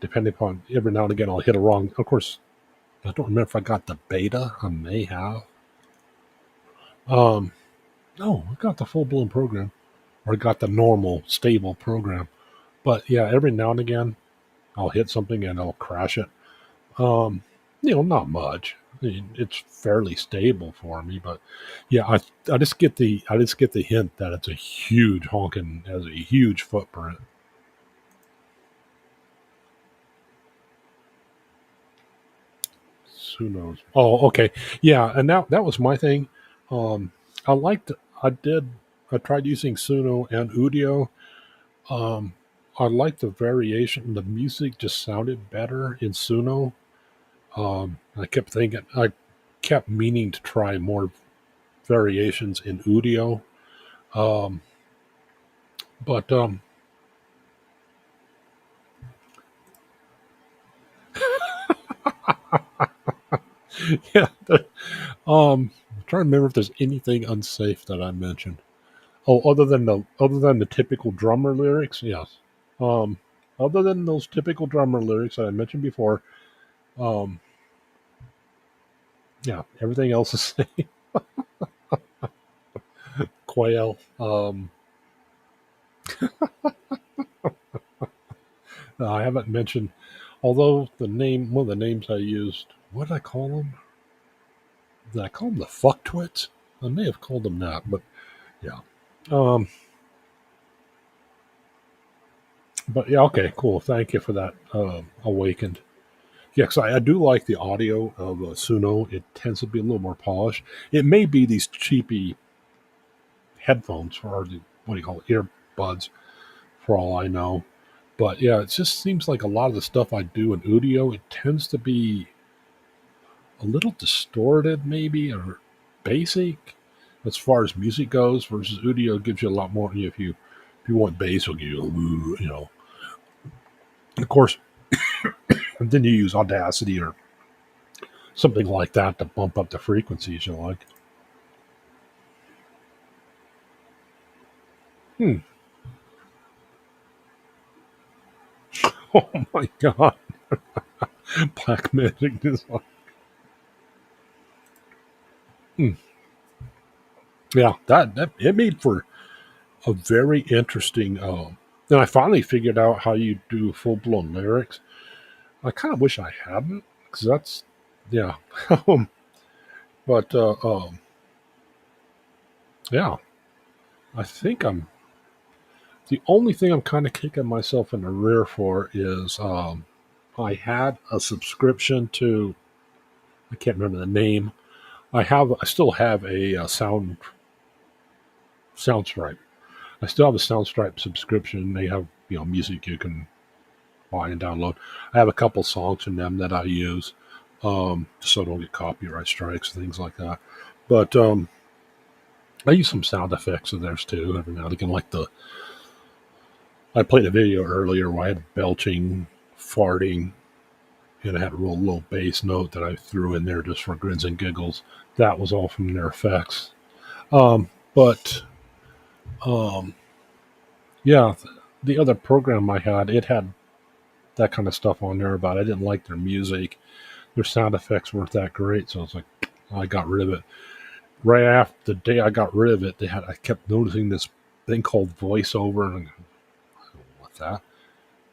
depending upon every now and again, I'll hit a wrong. Of course, I don't remember if I got the beta. I may have. Um, no, I got the full blown program, or I got the normal stable program. But yeah, every now and again, I'll hit something and it'll crash it. Um, not much. I mean, it's fairly stable for me, but yeah, I just get the hint that it's a huge honking has a huge footprint. Who knows? Oh, okay, yeah, and that was my thing. Um, I liked I did I tried using Suno and Udio. I like the variation. The music just sounded better in Suno. I kept meaning to try more variations in Udio. Um, but yeah, I'm trying to remember if there's anything unsafe that I mentioned. Oh, other than the typical drummer lyrics, yes. Um, Other than those typical drummer lyrics that I mentioned before, um, yeah, everything else is same. Quail. I haven't mentioned, although one of the names I used, what did I call them? Did I call them the fuck twits? I may have called them that, but yeah. Um, but yeah, okay, cool. Thank you for that. Awakened. Yeah, because I do like the audio of Suno. It tends to be a little more polished. It may be these cheapy headphones or the, what do you call it, earbuds, for all I know. But yeah, it just seems like a lot of the stuff I do in Udio, it tends to be a little distorted, maybe, or basic as far as music goes. Versus Udio gives you a lot more. If you want bass, it'll give you. Of course, and then you use Audacity or something like that to bump up the frequencies you like. Hmm. Oh my god. Black magic design. Hmm. Yeah, that it made for a very interesting. And I finally figured out how you do full blown lyrics. I kind of wish I hadn't, because that's yeah. Um, but yeah, I think I'm the only thing I'm kind of kicking myself in the rear for is I had a subscription to, I can't remember the name. I still have a, Soundstripe. I still have a Soundstripe subscription. They have music you can buy and download. I have a couple songs in them that I use, so I don't get copyright strikes and things like that. But I use some sound effects of theirs too every now and again. I played a video earlier where I had belching, farting, and I had a real low bass note that I threw in there just for grins and giggles. That was all from their effects. But yeah, the other program I had, it had that kind of stuff on there, but I didn't like their music. Their sound effects weren't that great, so I was like, I got rid of it. Right after the day I got rid of it, I kept noticing this thing called voiceover, and I'm going, what's that?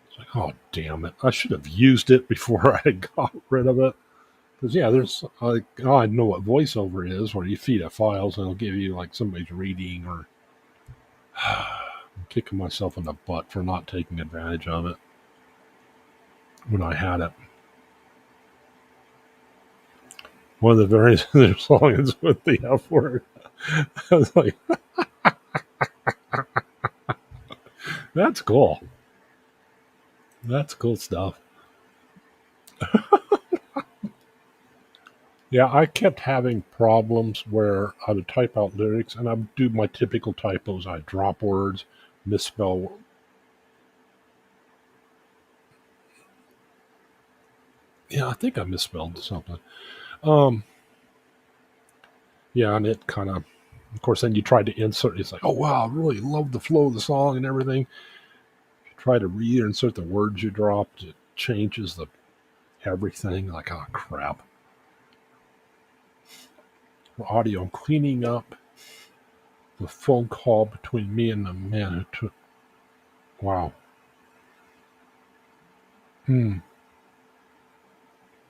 It's like, oh damn it! I should have used it before I got rid of it. Because yeah, there's like, oh, I know what voiceover is, where you feed it files and it'll give you like somebody's reading, or I'm kicking myself in the butt for not taking advantage of it when I had it. One of the variants of their song is with the F word. I was like, that's cool. That's cool stuff. Yeah, I kept having problems where I would type out lyrics and I would do my typical typos. I'd drop words, misspell. Yeah, I think I misspelled something. Um, yeah, and it kind of course, then you try to insert. It's like, oh wow, I really love the flow of the song and everything. You try to reinsert the words you dropped, it changes the everything. Like, oh crap. Audio, I'm cleaning up the phone call between me and the man who took. Wow.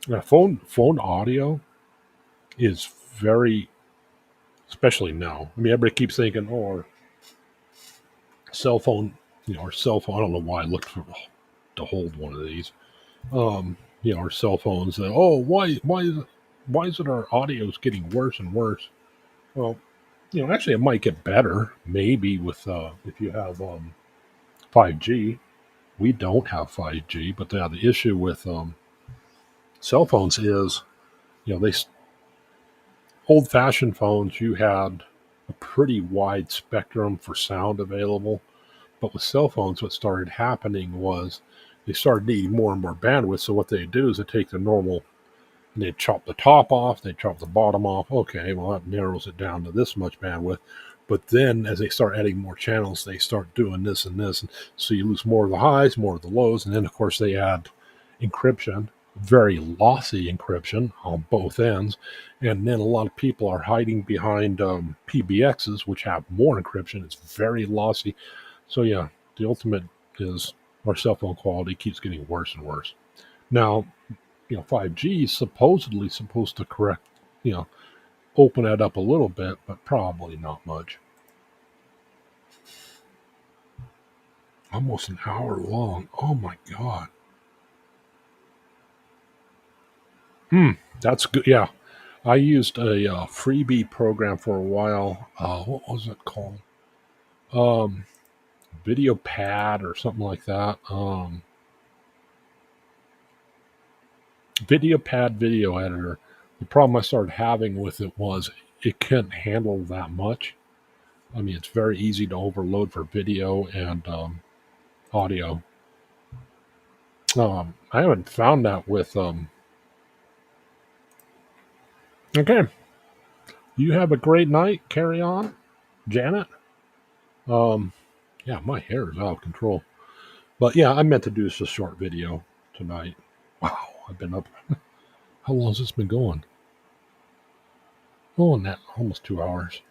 Yeah, phone audio is very, especially now. I mean, everybody keeps thinking, oh, our cell phone, our cell phone. I don't know why I looked for to hold one of these. Our cell phones. Oh, why is it our audio is getting worse and worse? Well, Actually, it might get better maybe with if you have 5G. We don't have 5G, but the issue with cell phones is, they old-fashioned phones. You had a pretty wide spectrum for sound available, but with cell phones, what started happening was they started needing more and more bandwidth. So what they do is they take the normal, and they chop the top off, they chop the bottom off. Okay, well, that narrows it down to this much bandwidth. But then as they start adding more channels, they start doing this and this. And so you lose more of the highs, more of the lows. And then, of course, they add encryption, very lossy encryption on both ends. And then a lot of people are hiding behind PBXs, which have more encryption. It's very lossy. So, yeah, the ultimate is our cell phone quality keeps getting worse and worse. Now, 5G is supposedly supposed to correct, open that up a little bit, but probably not much. Almost an hour long. Oh my God. That's good. Yeah. I used a freebie program for a while. What was it called? Video Pad or something like that. Video Pad video editor. The problem I started having with it was it couldn't handle that much. I mean, it's very easy to overload for video and audio. I haven't found that with. Okay. You have a great night. Carry on, Janet. Yeah, my hair is out of control. But yeah, I meant to do just a short video tonight. Wow, I've been up. How long has this been going? Oh, that almost 2 hours.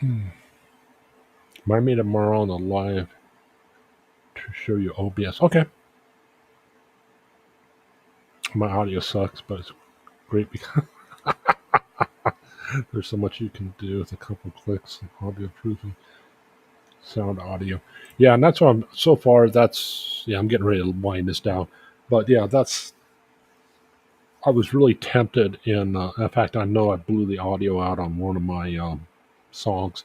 Remind me tomorrow on the live to show you OBS. Okay. My audio sucks, but it's great because there's so much you can do with a couple clicks. Audio proofing, sound, audio. Yeah, and that's what I'm so far. I'm getting ready to wind this down. But yeah, I was really tempted in fact, I know I blew the audio out on one of my songs.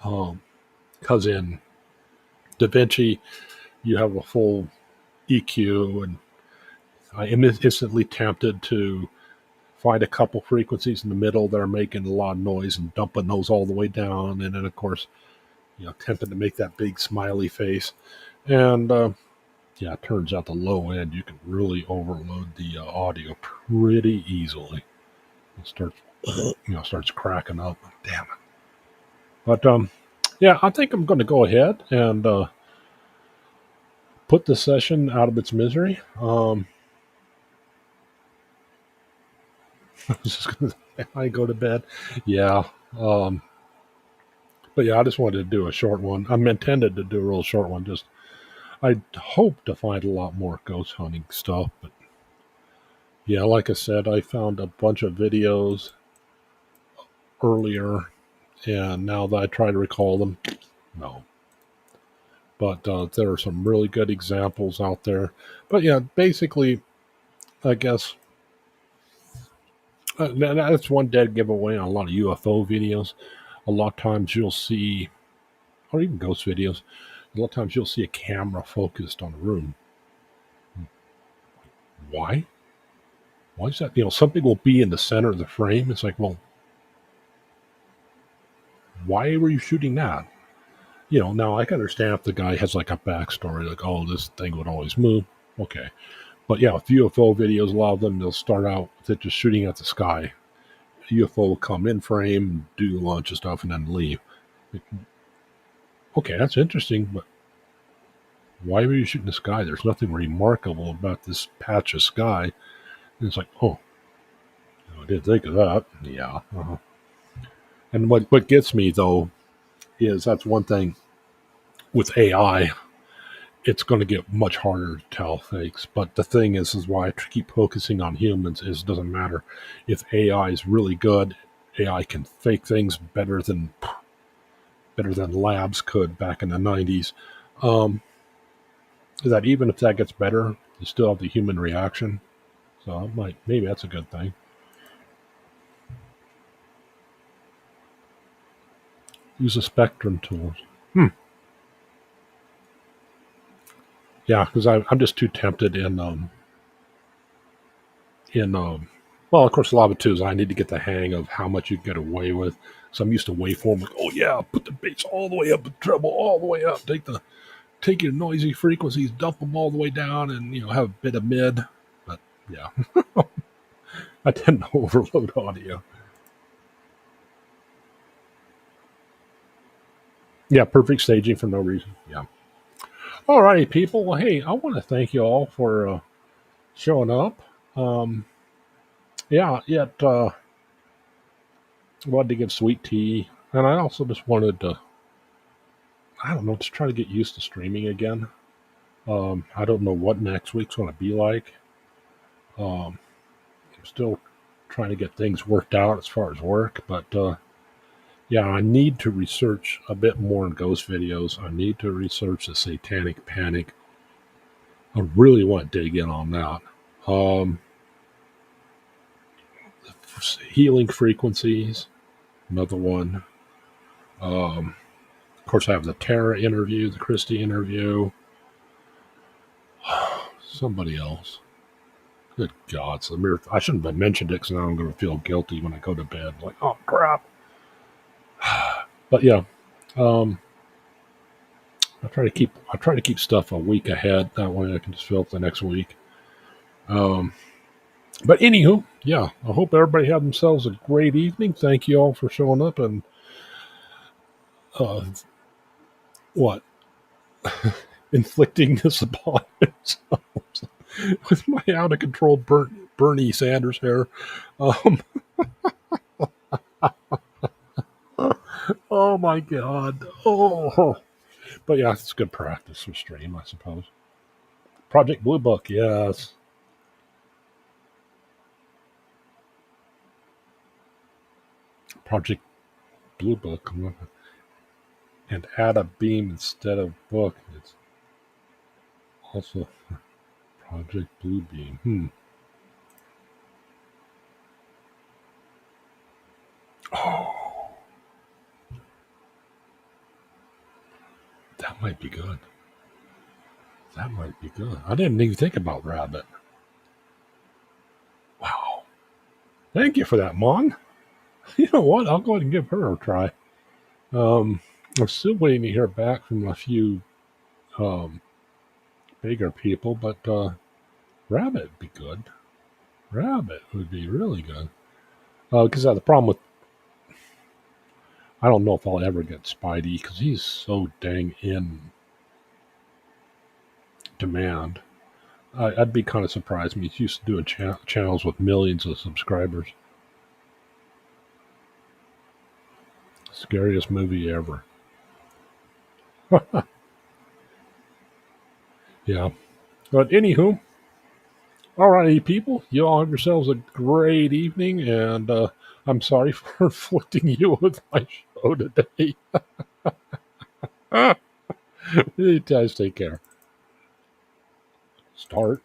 Because in DaVinci, you have a full EQ, and I am instantly tempted to find a couple frequencies in the middle that are making a lot of noise and dumping those all the way down. And then, of course, tempted to make that big smiley face. And it turns out the low end, you can really overload the audio pretty easily. It starts cracking up. Damn it. But I think I'm going to go ahead and put the session out of its misery. I was just going to go to bed. Yeah. But yeah, I just wanted to do a short one. I'm intended to do a real short one. I hope to find a lot more ghost hunting stuff. But yeah, like I said, I found a bunch of videos earlier, and now that I try to recall them, no. But there are some really good examples out there. But yeah, basically, I guess that's one dead giveaway on a lot of UFO videos. A lot of times you'll see, or even ghost videos, a lot of times you'll see a camera focused on a room. Why? Why is that? Something will be in the center of the frame. It's like, well, why were you shooting that? Now I can understand if the guy has like a backstory, like, oh, this thing would always move. Okay. But yeah, with UFO videos, a lot of them, they'll start out with it just shooting at the sky. A UFO will come in frame, do a bunch of stuff, and then leave. Okay, that's interesting, but why were you shooting the sky? There's nothing remarkable about this patch of sky. And it's like, oh, I didn't think of that. Yeah. Uh-huh. And what gets me, though, is that's one thing with AI. It's going to get much harder to tell fakes. But the thing is why I keep focusing on humans is it doesn't matter. If AI is really good, AI can fake things better than labs could back in the 90s. That even if that gets better, you still have the human reaction. So maybe that's a good thing. Use the spectrum tools. Yeah, because I'm just too tempted well, of course, Lava 2 is I need to get the hang of how much you can get away with. So I'm used to waveform, like, oh yeah, put the bass all the way up, the treble all the way up, take your noisy frequencies, dump them all the way down, and have a bit of mid. But yeah, I tend to overload audio. Yeah, perfect staging for no reason. Yeah. All righty, people. Well, hey, I want to thank you all for showing up. Wanted to give sweet tea, and I also just wanted to, I don't know, just try to get used to streaming again. I don't know what next week's going to be like. I'm still trying to get things worked out as far as work, but yeah, I need to research a bit more in ghost videos. I need to research the satanic panic. I really want to dig in on that. Healing frequencies, another one. Of course, I have the Tara interview, the Christie interview. Somebody else. Good God, Samir. I shouldn't have mentioned it because now I'm going to feel guilty when I go to bed. Like, oh, crap. But yeah, I try to keep stuff a week ahead. That way I can just fill up the next week. But anywho, yeah, I hope everybody had themselves a great evening. Thank you all for showing up and inflicting this upon themselves with my out of control Bernie Sanders hair. Oh my God. Oh, but yeah, it's good practice for stream, I suppose. Project Blue Book, yes. Project Blue Book, and add a beam instead of book. It's also Project Blue Beam. Oh, that might be good. That might be good. I didn't even think about Rabbit. Wow. Thank you for that, Mon. You know what? I'll go ahead and give her a try. I'm still waiting to hear back from a few bigger people, but Rabbit would be good. Rabbit would be really good. Because the problem with, I don't know if I'll ever get Spidey because he's so dang in demand. I'd be kind of surprised. I mean, he's used to doing channels with millions of subscribers. Scariest movie ever. Yeah. But anywho, alrighty, people. You all have yourselves a great evening, and I'm sorry for afflicting you with my show today. You guys take care. Start.